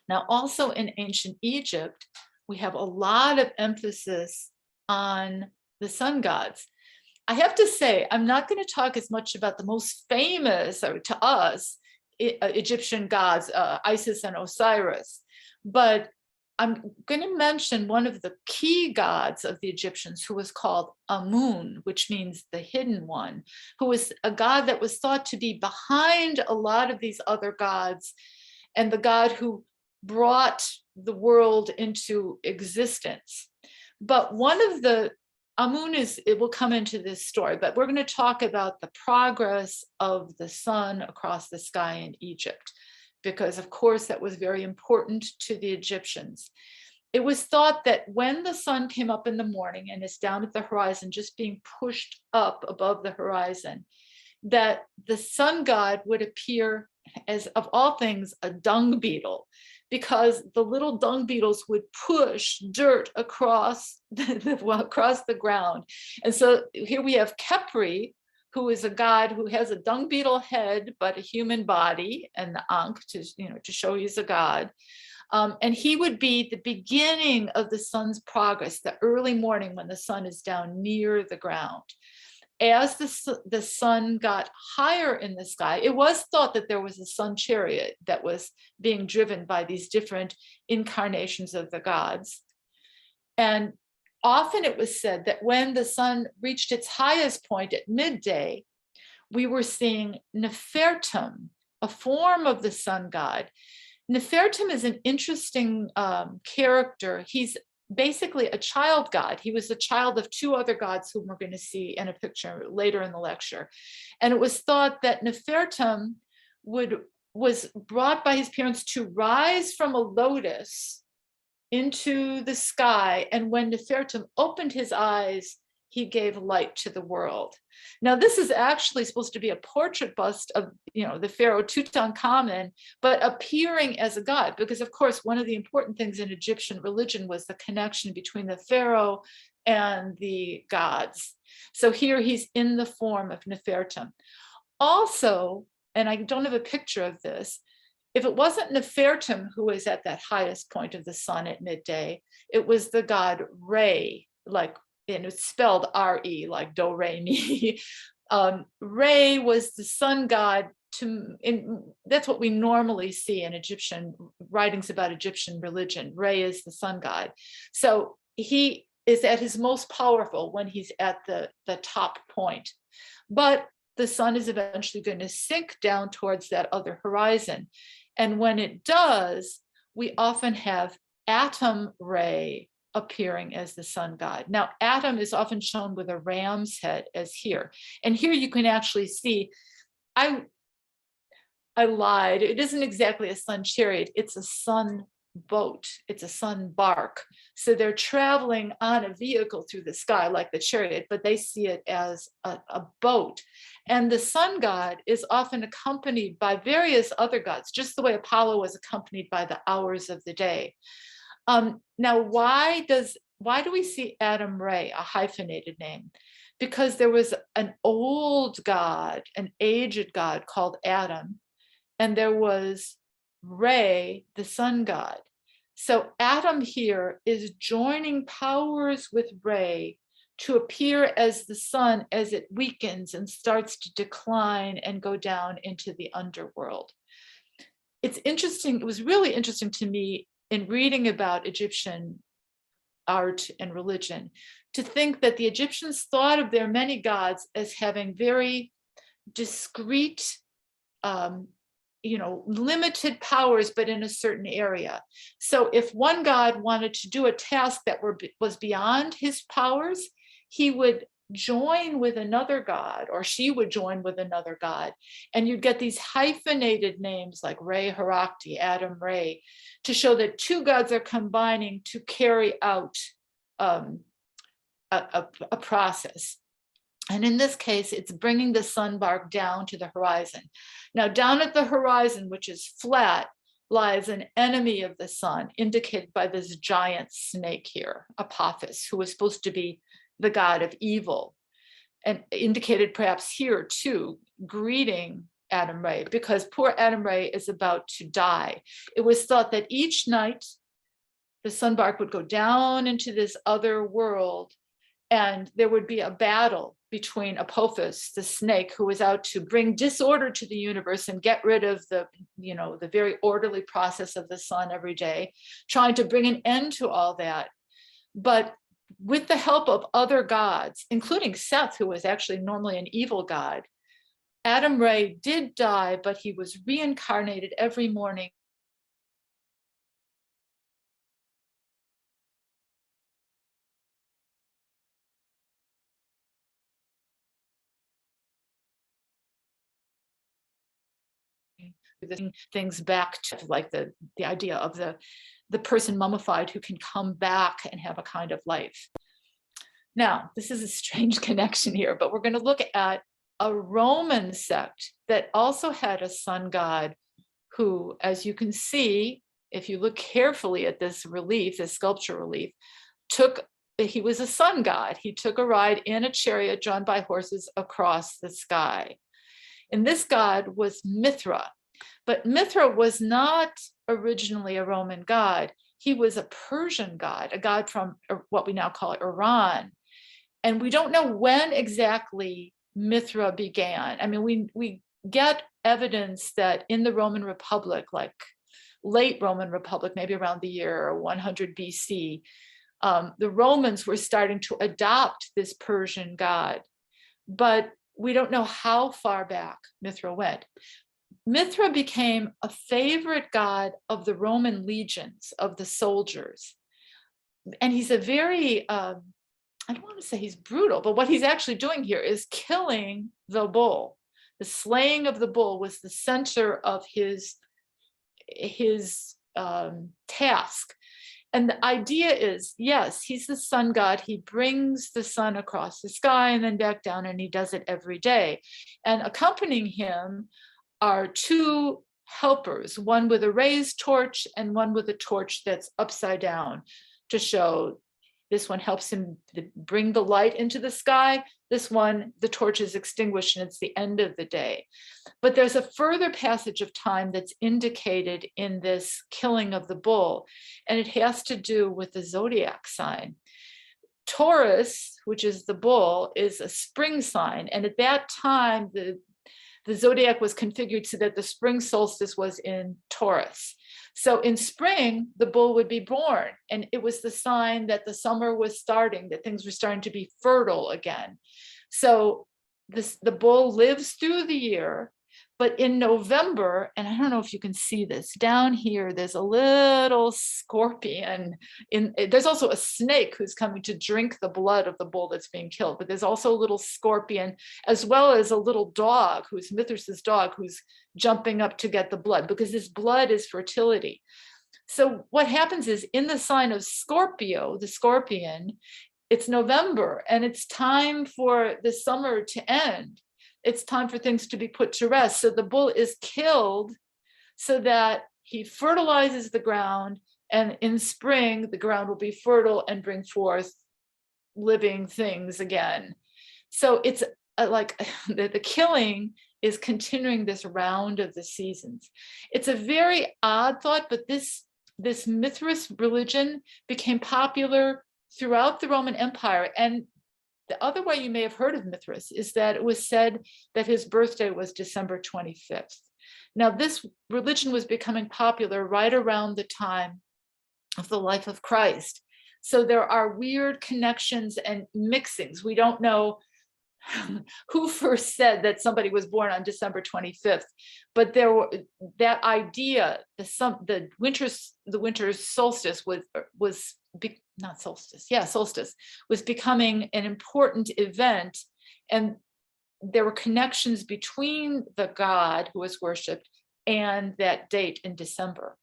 B: Now, also in ancient Egypt, we have a lot of emphasis on the sun gods. I have to say, I'm not going to talk as much about the most famous, or to us, Egyptian gods, Isis and Osiris, but I'm going to mention one of the key gods of the Egyptians, who was called Amun, which means the hidden one, who was a god that was thought to be behind a lot of these other gods, and the god who brought the world into existence. But one of the Amun it will come into this story, but we're going to talk about the progress of the sun across the sky in Egypt, because of course that was very important to the Egyptians. It was thought that when the sun came up in the morning and is down at the horizon, just being pushed up above the horizon, that the sun god would appear as, of all things, a dung beetle, because the little dung beetles would push dirt across the ground. And so here we have Khepri, who is a god who has a dung beetle head, but a human body, and the Ankh to show he's a god. And he would be the beginning of the sun's progress, the early morning when the sun is down near the ground. As the sun got higher in the sky, it was thought that there was a sun chariot that was being driven by these different incarnations of the gods. And often it was said that when the sun reached its highest point at midday, we were seeing Nefertum, a form of the sun god. Nefertum is an interesting character. He's basically a child god. He was the child of two other gods whom we're going to see in a picture later in the lecture. And it was thought that Nefertum was brought by his parents to rise from a lotus into the sky. And when Nefertum opened his eyes, he gave light to the world. Now, this is actually supposed to be a portrait bust of, the pharaoh Tutankhamun, but appearing as a god, because of course, one of the important things in Egyptian religion was the connection between the pharaoh and the gods. So here he's in the form of Nefertum. Also, and I don't have a picture of this, if it wasn't Nefertum who was at that highest point of the sun at midday, it was the god Re, and it's spelled R-E, like do, re, mi. Re was the sun god. That's what we normally see in Egyptian writings about Egyptian religion. Re is the sun god. So he is at his most powerful when he's at the top point. But the sun is eventually going to sink down towards that other horizon. And when it does, we often have Atum Re appearing as the sun god. Now, Atum is often shown with a ram's head, as here. And here you can actually see, I lied. It isn't exactly a sun chariot. It's a sun boat. It's a sun bark. So they're traveling on a vehicle through the sky like the chariot, but they see it as a boat. And the sun god is often accompanied by various other gods, just the way Apollo was accompanied by the hours of the day. Now, why do we see Atum Re, a hyphenated name? Because there was an old god, an aged god called Atum, and there was Re, the sun god. So Atum here is joining powers with Re to appear as the sun as it weakens and starts to decline and go down into the underworld. It's interesting. It was really interesting to me in reading about Egyptian art and religion, to think that the Egyptians thought of their many gods as having very discrete, limited powers, but in a certain area. So if one god wanted to do a task that was beyond his powers, he would join with another god, or she would join with another god, and you'd get these hyphenated names like Re Harakti, Adam Re, to show that two gods are combining to carry out a process. And in this case, it's bringing the sun bark down to the horizon. Now, down at the horizon, which is flat, lies an enemy of the sun, indicated by this giant snake here, Apophis, who was supposed to be the god of evil, and indicated perhaps here too, greeting Adam Re, because poor Adam Re is about to die. It was thought that each night the sun bark would go down into this other world, and there would be a battle between Apophis, the snake, who was out to bring disorder to the universe and get rid of the very orderly process of the sun every day, trying to bring an end to all that. But with the help of other gods, including Seth, who was actually normally an evil god, Adam Re did die, but he was reincarnated every morning. Things back to like the idea of the person mummified who can come back and have a kind of life. Now, this is a strange connection here, but we're going to look at a Roman sect that also had a sun god who, as you can see, if you look carefully at this relief, this sculpture relief, he was a sun god. He took a ride in a chariot drawn by horses across the sky. And this god was Mithra. But Mithra was not originally a Roman god. He was a Persian god, a god from what we now call Iran. And we don't know when exactly Mithra began. I mean, we get evidence that in the Roman Republic, like late Roman Republic, maybe around the year 100 BC, the Romans were starting to adopt this Persian god. But we don't know how far back Mithra went. Mithra became a favorite god of the Roman legions, of the soldiers. And he's a very, I don't want to say he's brutal, but what he's actually doing here is killing the bull. The slaying of the bull was the center of his task. And the idea is, yes, he's the sun god. He brings the sun across the sky and then back down, and he does it every day. And accompanying him are two helpers, one with a raised torch and one with a torch that's upside down, to show this one helps him bring the light into the sky. This one, the torch is extinguished and it's the end of the day. But there's a further passage of time that's indicated in this killing of the bull, and it has to do with the zodiac sign. Taurus, which is the bull, is a spring sign. And at that time, the zodiac was configured so that the spring solstice was in Taurus. So in spring, the bull would be born, and it was the sign that the summer was starting, that things were starting to be fertile again. So the bull lives through the year, but in November, and I don't know if you can see this, down here, there's a little scorpion. There's also a snake who's coming to drink the blood of the bull that's being killed, but there's also a little scorpion, as well as a little dog, who's Mithras' dog, who's jumping up to get the blood, because this blood is fertility. So what happens is, in the sign of Scorpio, the scorpion, it's November, and it's time for the summer to end. It's time for things to be put to rest. So the bull is killed so that he fertilizes the ground, and in spring, the ground will be fertile and bring forth living things again. So it's like the killing is continuing this round of the seasons. It's a very odd thought, but this Mithras religion became popular throughout the Roman Empire. And the other way you may have heard of Mithras is that it was said that his birthday was December 25th. Now, this religion was becoming popular right around the time of the life of Christ. So there are weird connections and mixings. We don't know who first said that somebody was born on December 25th, but there were that idea, the winter solstice solstice was becoming an important event, and there were connections between the god who was worshipped and that date in December.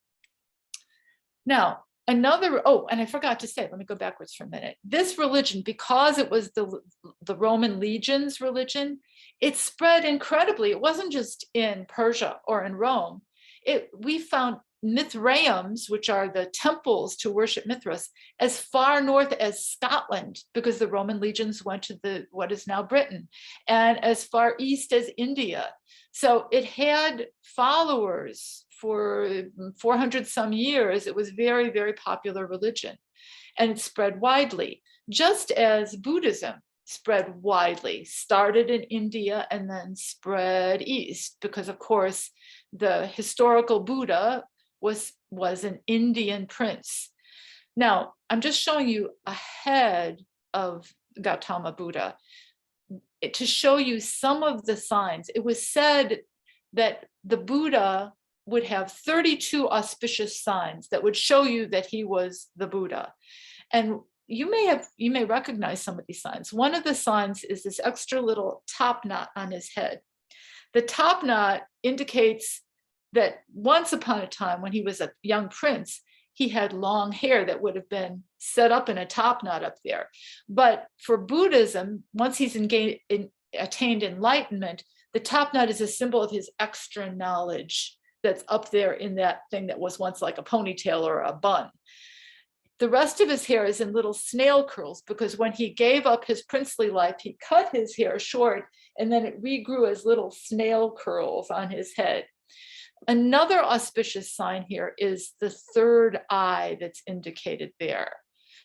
B: Now, and I forgot to say, let me go backwards for a minute. This religion, because it was the Roman legions religion, it spread incredibly. It wasn't just in Persia or in Rome. We found Mithraeums, which are the temples to worship Mithras, as far north as Scotland, because the Roman legions went to what is now Britain, and as far east as India. So it had followers for 400 some years. It was very, very popular religion, and it spread widely, just as Buddhism spread widely, started in India and then spread east, because of course the historical Buddha was an Indian prince. Now, I'm just showing you ahead of Gautama Buddha to show you some of the signs. It was said that the Buddha would have 32 auspicious signs that would show you that he was the Buddha. And you may recognize some of these signs. One of the signs is this extra little top knot on his head. The top knot indicates that once upon a time, when he was a young prince, he had long hair that would have been set up in a top knot up there. But for Buddhism, once he's attained enlightenment, the top knot is a symbol of his extra knowledge that's up there in that thing that was once like a ponytail or a bun. The rest of his hair is in little snail curls, because when he gave up his princely life, he cut his hair short, and then it regrew as little snail curls on his head. Another auspicious sign here is the third eye that's indicated there.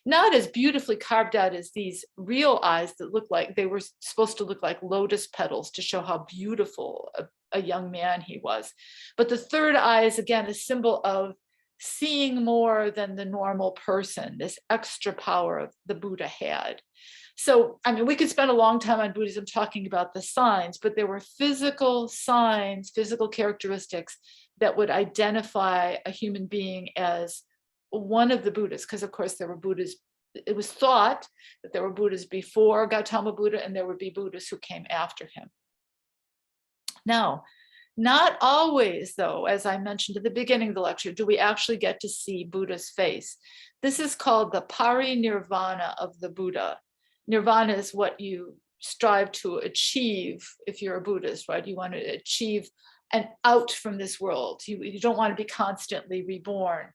B: Not as beautifully carved out as these real eyes that look like they were supposed to look like lotus petals to show how beautiful a young man he was. But the third eye is again a symbol of seeing more than the normal person, this extra power the Buddha had. So, I mean, we could spend a long time on Buddhism talking about the signs, but there were physical signs, physical characteristics that would identify a human being as one of the Buddhas, because of course there were Buddhas. It was thought that there were Buddhas before Gautama Buddha, and there would be Buddhas who came after him. Now, not always, though, as I mentioned at the beginning of the lecture, do we actually get to see Buddha's face. This is called the parinirvana of the Buddha. Nirvana is what you strive to achieve if you're a Buddhist, right? You want to achieve an out from this world. You don't want to be constantly reborn.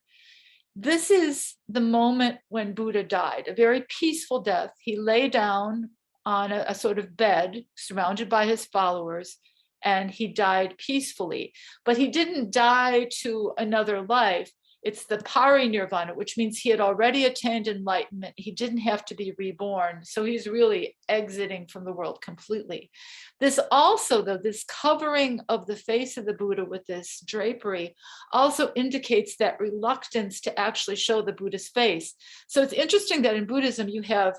B: This is the moment when Buddha died, a very peaceful death. He lay down on a sort of bed surrounded by his followers, and he died peacefully. But he didn't die to another life. It's the parinirvana, which means he had already attained enlightenment. He didn't have to be reborn. So he's really exiting from the world completely. This also, though, this covering of the face of the Buddha with this drapery also indicates that reluctance to actually show the Buddha's face. So it's interesting that in Buddhism, you have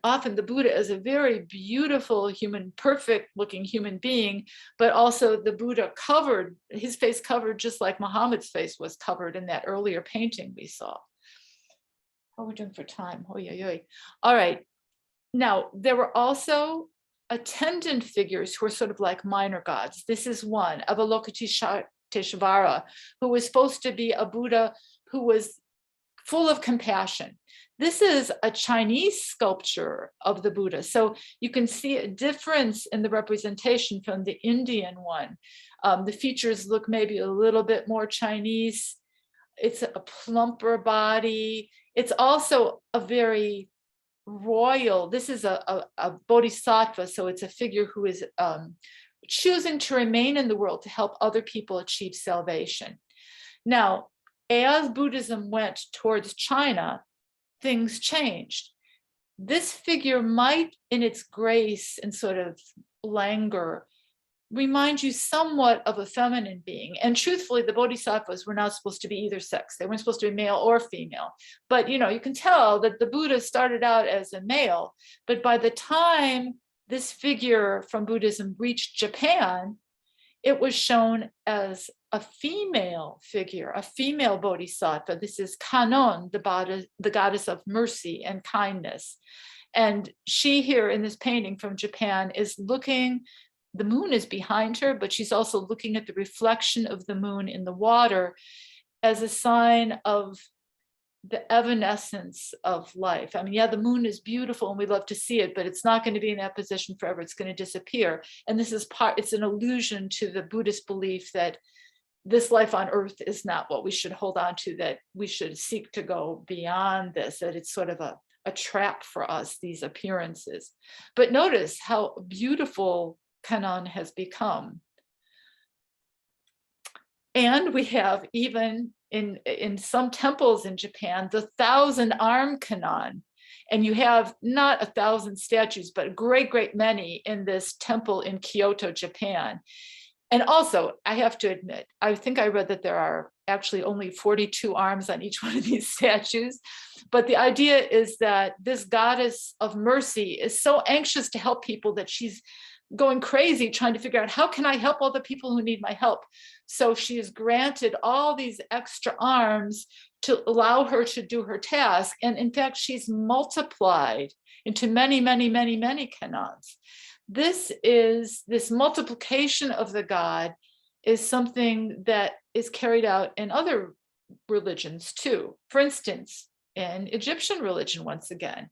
B: often the Buddha as a very beautiful human, perfect looking human being, but also the Buddha covered, his face covered just like Muhammad's face was covered in that earlier painting we saw. How are we doing for time? Oh, yeah. All right. Now, there were also attendant figures who were sort of like minor gods. This is one, Avalokiteshvara, who was supposed to be a Buddha who was full of compassion. This is a Chinese sculpture of the Buddha. So you can see a difference in the representation from the Indian one. The features look maybe a little bit more Chinese. It's a plumper body. It's also a very royal, this is a bodhisattva. So it's a figure who is choosing to remain in the world to help other people achieve salvation. Now, as Buddhism went towards China, things changed. This figure might, in its grace and sort of languor, remind you somewhat of a feminine being. And truthfully, the bodhisattvas were not supposed to be either sex. They weren't supposed to be male or female. But you can tell that the Buddha started out as a male, but by the time this figure from Buddhism reached Japan, it was shown as a female figure, a female bodhisattva. This is Kanon, the goddess of mercy and kindness. And she here in this painting from Japan is looking, the moon is behind her, but she's also looking at the reflection of the moon in the water as a sign of the evanescence of life. I mean, yeah, the moon is beautiful and we love to see it, but it's not going to be in that position forever. It's going to disappear. And this is it's an allusion to the Buddhist belief that this life on earth is not what we should hold on to, that we should seek to go beyond this, that it's sort of a trap for us, these appearances. But notice how beautiful Kanon has become. And we have even in some temples in Japan, the 1,000-arm Kanon. And you have not 1,000 statues, but a great many in this temple in Kyoto, Japan. And also, I have to admit, I think I read that there are actually only 42 arms on each one of these statues. But the idea is that this goddess of mercy is so anxious to help people that she's going crazy trying to figure out, how can I help all the people who need my help? So she is granted all these extra arms to allow her to do her task. And in fact, she's multiplied into many Kanons. This multiplication of the god is something that is carried out in other religions too. For instance, in Egyptian religion, once again,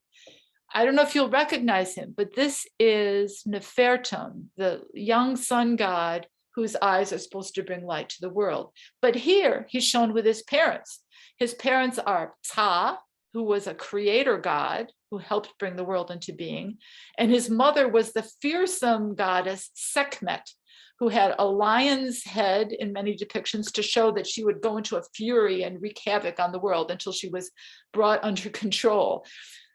B: I don't know if you'll recognize him, but this is Nefertum, the young sun god whose eyes are supposed to bring light to the world. But here he's shown with his parents. His parents are Ptah, who was a creator god who helped bring the world into being. And his mother was the fearsome goddess Sekhmet, who had a lion's head in many depictions to show that she would go into a fury and wreak havoc on the world until she was brought under control.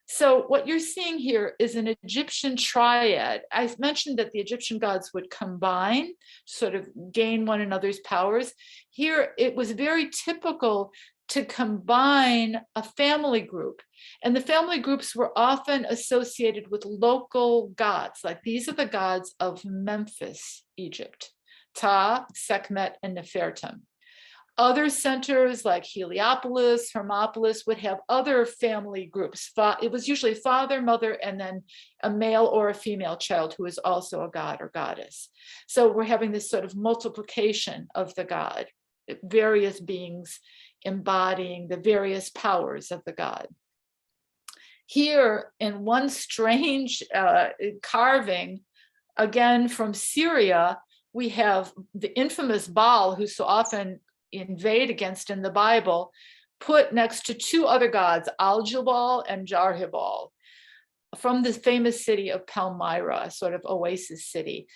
B: So what you're seeing here is an Egyptian triad. I mentioned that the Egyptian gods would combine, sort of gain one another's powers. Here, it was very typical to combine a family group. And the family groups were often associated with local gods, like these are the gods of Memphis, Egypt, Ptah, Sekhmet, and Nefertum. Other centers like Heliopolis, Hermopolis would have other family groups. It was usually father, mother, and then a male or a female child who is also a god or goddess. So we're having this sort of multiplication of the god, various beings embodying the various powers of the god. Here, in one strange carving, again from Syria, we have the infamous Baal, who's so often invade against in the Bible, put next to two other gods, Al-Jubal and Jarhibal, from the famous city of Palmyra, a sort of oasis city.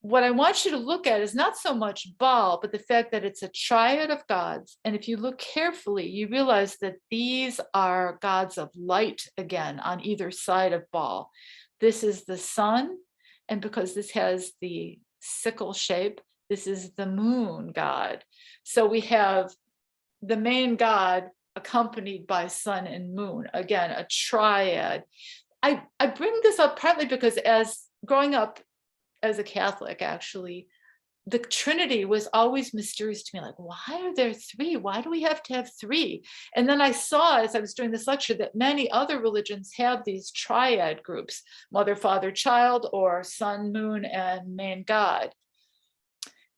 B: What I want you to look at is not so much Baal, but the fact that it's a triad of gods. And if you look carefully, you realize that these are gods of light again on either side of Baal. This is the sun, and because this has the sickle shape, this is the moon god. So we have the main god accompanied by sun and moon, again, a triad. I bring this up partly because as growing up as a Catholic, actually, the Trinity was always mysterious to me. Like, why are there three? Why do we have to have three? And then I saw, as I was doing this lecture, that many other religions have these triad groups, mother, father, child, or sun, moon, and main god.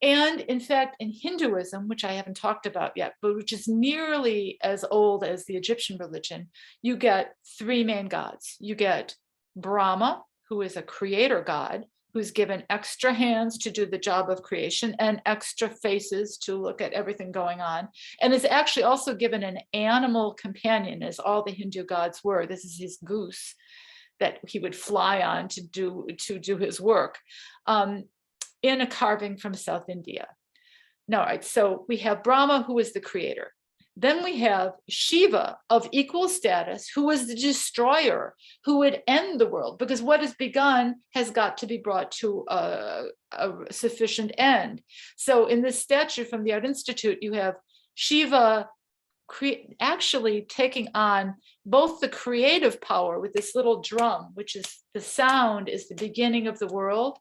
B: And in fact, in Hinduism, which I haven't talked about yet, but which is nearly as old as the Egyptian religion, you get three main gods. You get Brahma, who is a creator god, who's given extra hands to do the job of creation and extra faces to look at everything going on, and is actually also given an animal companion, as all the Hindu gods were. This is his goose that he would fly on to do his work. In a carving from South India. Now, right, so we have Brahma, who is the creator. Then we have Shiva of equal status, who was the destroyer, who would end the world, because what is begun has got to be brought to a sufficient end. So in this statue from the Art Institute, you have Shiva actually taking on both the creative power with this little drum, which is the sound is the beginning of the world.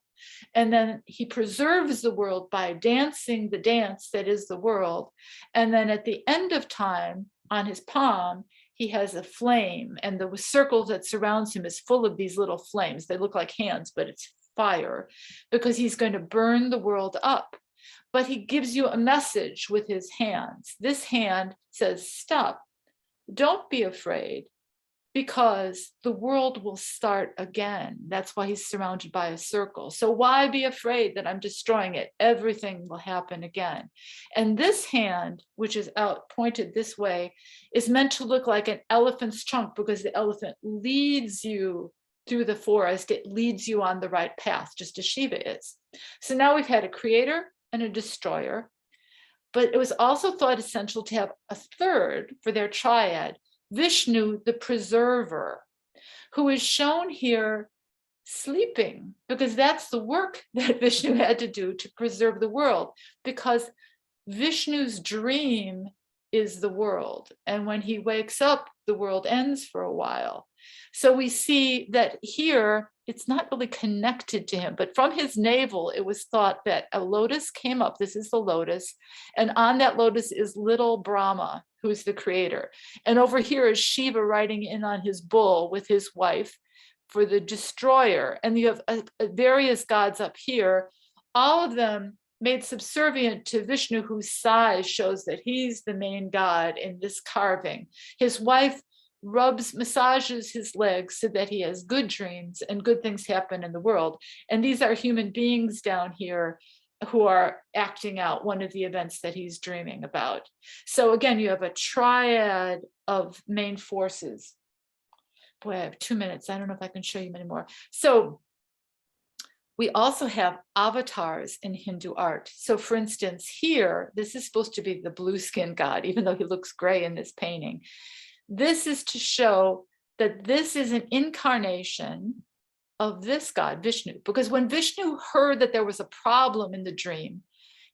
B: And then he preserves the world by dancing the dance that is the world. And then at the end of time, on his palm, he has a flame, and the circle that surrounds him is full of these little flames. They look like hands, but it's fire, because he's going to burn the world up. But he gives you a message with his hands. This hand says, stop, don't be afraid, because the world will start again. That's why he's surrounded by a circle. So why be afraid that I'm destroying it? Everything will happen again. And this hand, which is out pointed this way, is meant to look like an elephant's trunk, because the elephant leads you through the forest. It leads you on the right path, just as Shiva is. So now we've had a creator and a destroyer, but it was also thought essential to have a third for their triad, Vishnu, the preserver, who is shown here sleeping, because that's the work that Vishnu had to do to preserve the world, because Vishnu's dream is the world. And when he wakes up, the world ends for a while. So we see that here, it's not really connected to him, but from his navel, it was thought that a lotus came up. This is the lotus. And on that lotus is little Brahma, who's the creator. And over here is Shiva riding in on his bull with his wife for the destroyer. And you have various gods up here, all of them made subservient to Vishnu, whose size shows that he's the main god in this carving. His wife massages his legs so that he has good dreams and good things happen in the world. And these are human beings down here who are acting out one of the events that he's dreaming about. So again, you have a triad of main forces. Boy, I have 2 minutes. I don't know if I can show you many more. So we also have avatars in Hindu art. So for instance, here, this is supposed to be the blue skin god, even though he looks gray in this painting. This is to show that this is an incarnation of this god, Vishnu, because when Vishnu heard that there was a problem in the dream,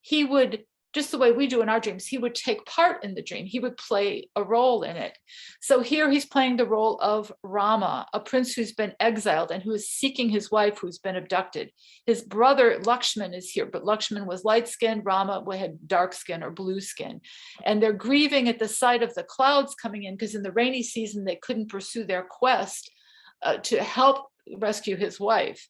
B: he would, just the way we do in our dreams, he would take part in the dream. He would play a role in it. So here he's playing the role of Rama, a prince who's been exiled and who is seeking his wife who's been abducted. His brother Lakshman is here, but Lakshman was light-skinned, Rama had dark skin or blue skin. And they're grieving at the sight of the clouds coming in, because in the rainy season, they couldn't pursue their quest to help rescue his wife.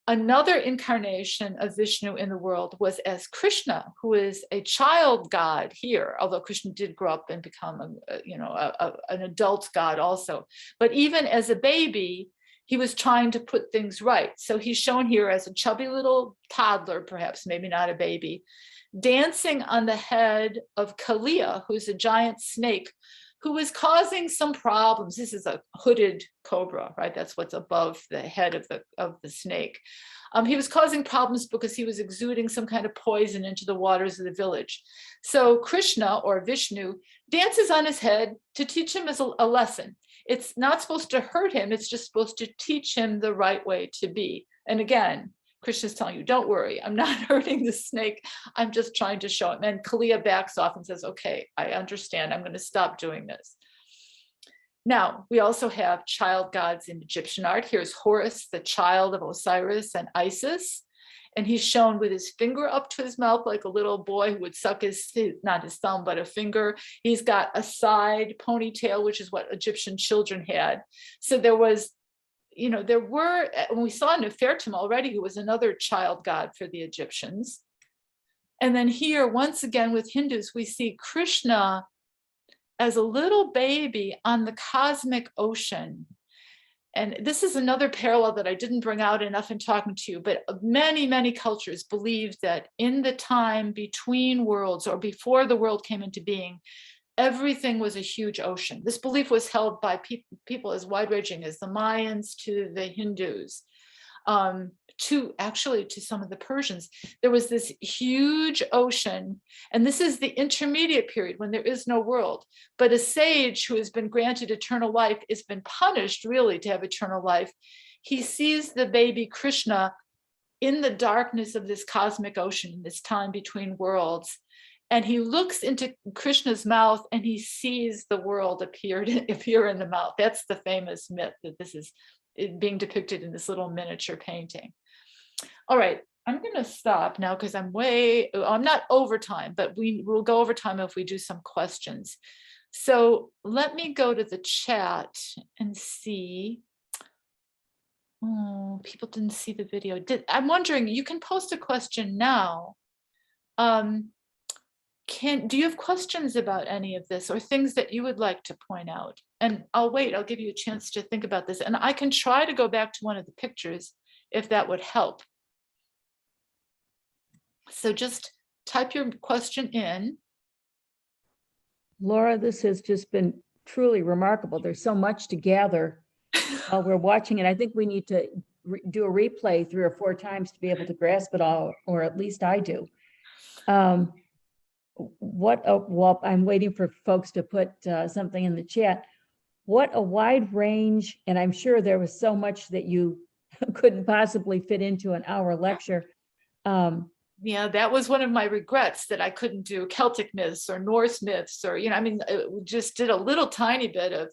B: Another incarnation of Vishnu in the world was as Krishna, who is a child god here, although Krishna did grow up and become an adult god also. But even as a baby, he was trying to put things right. So he's shown here as a chubby little toddler, perhaps, maybe not a baby, dancing on the head of Kalia, who's a giant snake, who was causing some problems. This is a hooded cobra, right? That's what's above the head of the snake. He was causing problems because he was exuding some kind of poison into the waters of the village. So Krishna, or Vishnu, dances on his head to teach him as a lesson. It's not supposed to hurt him. It's just supposed to teach him the right way to be. And again, Krishna's telling you, don't worry, I'm not hurting the snake. I'm just trying to show him. And Kalia backs off and says, okay, I understand. I'm going to stop doing this. Now, we also have child gods in Egyptian art. Here's Horus, the child of Osiris and Isis. And he's shown with his finger up to his mouth, like a little boy who would suck not his thumb, but a finger. He's got a side ponytail, which is what Egyptian children had. So there was, there were, when we saw Nefertum already, who was another child god for the Egyptians. And then here, once again, with Hindus, we see Krishna as a little baby on the cosmic ocean. And this is another parallel that I didn't bring out enough in talking to you, but many, many cultures believed that in the time between worlds, or before the world came into being, everything was a huge ocean. This belief was held by people as wide-ranging as the Mayans to the Hindus. to some of the Persians. There was this huge ocean, and this is the intermediate period when there is no world. But a sage who has been granted eternal life has been punished really to have eternal life. He sees the baby Krishna in the darkness of this cosmic ocean, this time between worlds. And he looks into Krishna's mouth and he sees the world appear in the mouth. That's the famous myth that this is being depicted in this little miniature painting. All right, I'm going to stop now because I'm not over time, but we will go over time if we do some questions. So let me go to the chat and see. Oh, people didn't see the video. I'm wondering, you can post a question now. Do you have questions about any of this or things that you would like to point out? And I'll give you a chance to think about this. And I can try to go back to one of the pictures if that would help. So just type your question in.
A: Laura, this has just been truly remarkable. There's so much to gather while we're watching it. I think we need to do a replay 3 or 4 times to be able to grasp it all, or at least I do. Well, I'm waiting for folks to put something in the chat. What a wide range, and I'm sure there was so much that you couldn't possibly fit into an hour lecture.
B: Yeah, that was one of my regrets, that I couldn't do Celtic myths or Norse myths, or, we just did a little tiny bit of,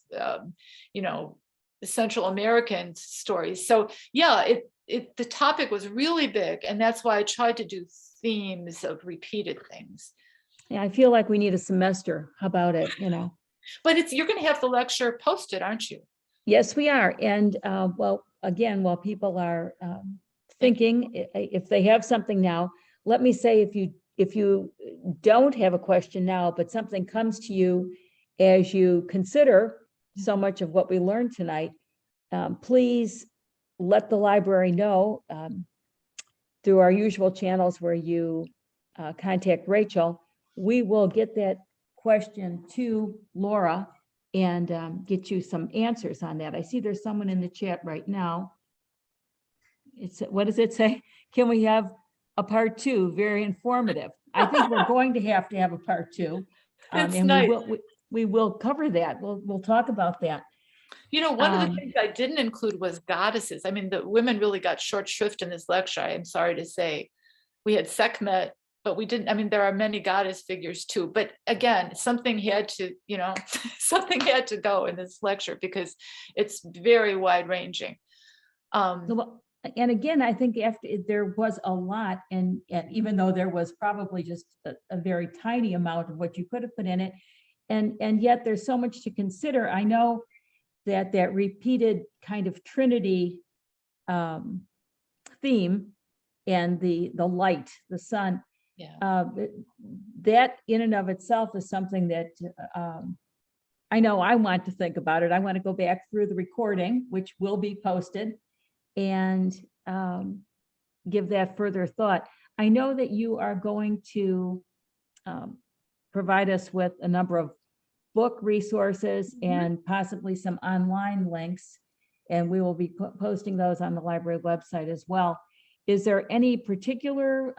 B: Central American stories. So yeah, the topic was really big, and that's why I tried to do themes of repeated things.
A: Yeah, I feel like we need a semester. How about it,
B: But you're going to have the lecture posted, aren't you?
A: Yes, we are. And well, again, while people are thinking, if they have something now, let me say, if you don't have a question now, but something comes to you as you consider so much of what we learned tonight, please let the library know through our usual channels where you contact Rachel. We will get that question to Laura and get you some answers on that. I see there's someone in the chat right now. What does it say? Can we have a part 2? Very informative. I think we're going to have a part 2. And nice. we will cover that. We'll talk about that.
B: One of the things I didn't include was goddesses. I mean, the women really got short shrift in this lecture, I'm sorry to say. We had Sekhmet, but we didn't. I mean, there are many goddess figures too. But again, something had to go in this lecture because it's very wide ranging.
A: And again, I think there was a lot, and even though there was probably just a very tiny amount of what you could have put in it, and yet there's so much to consider. I know that repeated kind of Trinity theme and the light, the sun, that in and of itself is something that I know I want to think about it. I want to go back through the recording, which will be posted, and give that further thought. I know that you are going to provide us with a number of book resources and possibly some online links, and we will be posting those on the library website as well. Is there any particular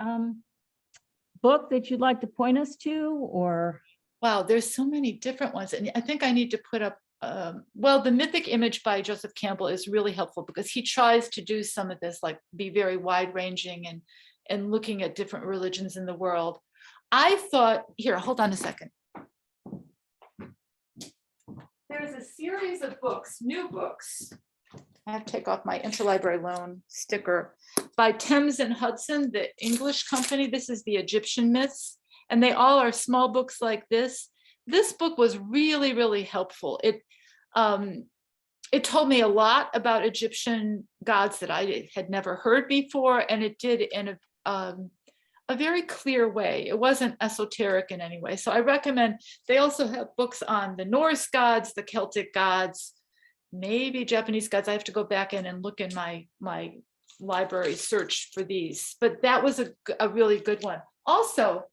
A: book that you'd like to point us to, or?
B: Wow, there's so many different ones, and I think I need to put up well, the Mythic Image by Joseph Campbell is really helpful because he tries to do some of this, like be very wide ranging and looking at different religions in the world. I thought, here, hold on a second. There's a series of books, new books. I have to take off my interlibrary loan sticker, by Thames and Hudson, the English company. This is the Egyptian myths, and they all are small books like this. This book was really, really helpful. It told me a lot about Egyptian gods that I had never heard before, and it did in a very clear way. It wasn't esoteric in any way. So I recommend. They also have books on the Norse gods, the Celtic gods, maybe Japanese gods. I have to go back in and look in my library search for these, but that was a really good one. Also,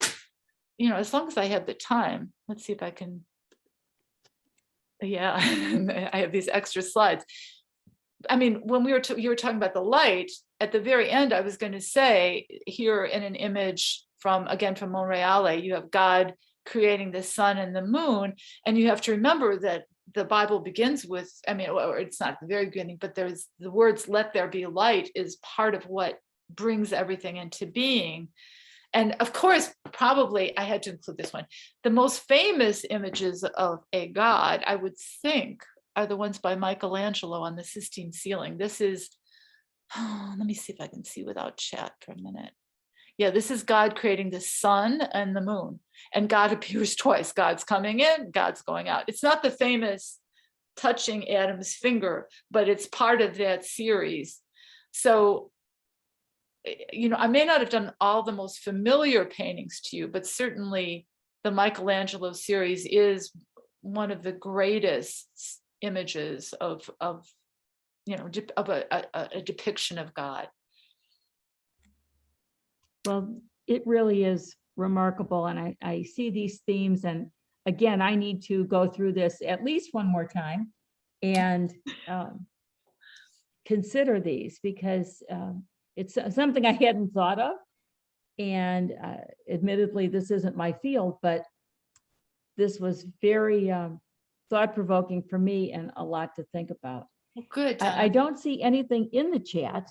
B: as long as I have the time, let's see if I can. Yeah, I have these extra slides. I mean, when you were talking about the light, at the very end, I was going to say, here in an image from Monreale, you have God creating the sun and the moon. And you have to remember that the Bible begins with, I mean, or it's not the very beginning, but there's the words, let there be light, is part of what brings everything into being. And of course, probably I had to include this one. The most famous images of a god, I would think, are the ones by Michelangelo on the Sistine ceiling. This is, let me see if I can see without chat for a minute. Yeah, this is God creating the sun and the moon, and God appears twice. God's coming in, God's going out. It's not the famous touching Adam's finger, but it's part of that series. So, you know, I may not have done all the most familiar paintings to you, but certainly the Michelangelo series is one of the greatest images of you know, of a depiction of God.
A: Well, it really is remarkable. And I see these themes. And again, I need to go through this at least one more time and consider these, because it's something I hadn't thought of. And admittedly, this isn't my field, but this was very thought-provoking for me and a lot to think about.
B: Well, good.
A: I don't see anything in the chat.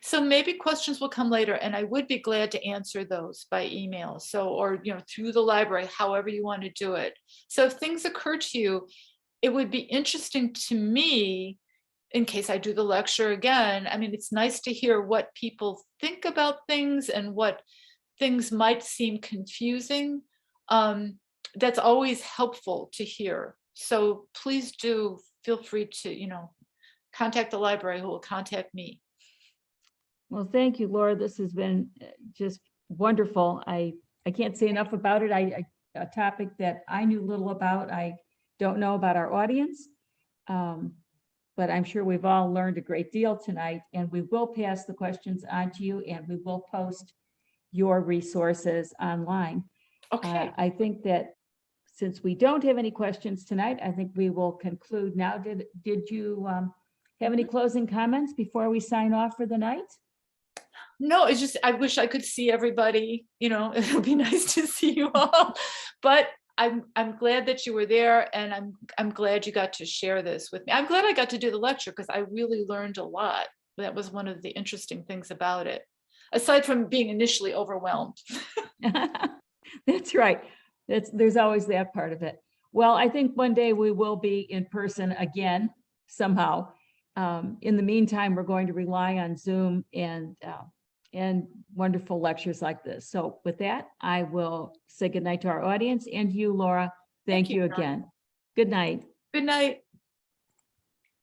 B: So maybe questions will come later, and I would be glad to answer those by email. So, or, you know, through the library, however you want to do it. So if things occur to you, it would be interesting to me, in case I do the lecture again. I mean, it's nice to hear what people think about things and what things might seem confusing. That's always helpful to hear. So please do feel free to, you know, contact the library, who will contact me.
A: Well, thank you, Laura. This has been just wonderful. I can't say enough about it. A topic that I knew little about. I don't know about our audience, but I'm sure we've all learned a great deal tonight, and we will pass the questions on to you, and we will post your resources online.
B: Okay.
A: I think that since we don't have any questions tonight, I think we will conclude now. Did you have any closing comments before we sign off for the night?
B: No, it's just, I wish I could see everybody, you know, it would be nice to see you all, but I'm glad that you were there, and I'm glad you got to share this with me. I'm glad I got to do the lecture, because I really learned a lot. That was one of the interesting things about it, aside from being initially overwhelmed.
A: That's right. There's always that part of it. Well, I think one day we will be in person again, somehow. In the meantime, we're going to rely on Zoom and wonderful lectures like this. So with that, I will say goodnight to our audience, and you, Laura. Thank you again. Good night.
B: Good night.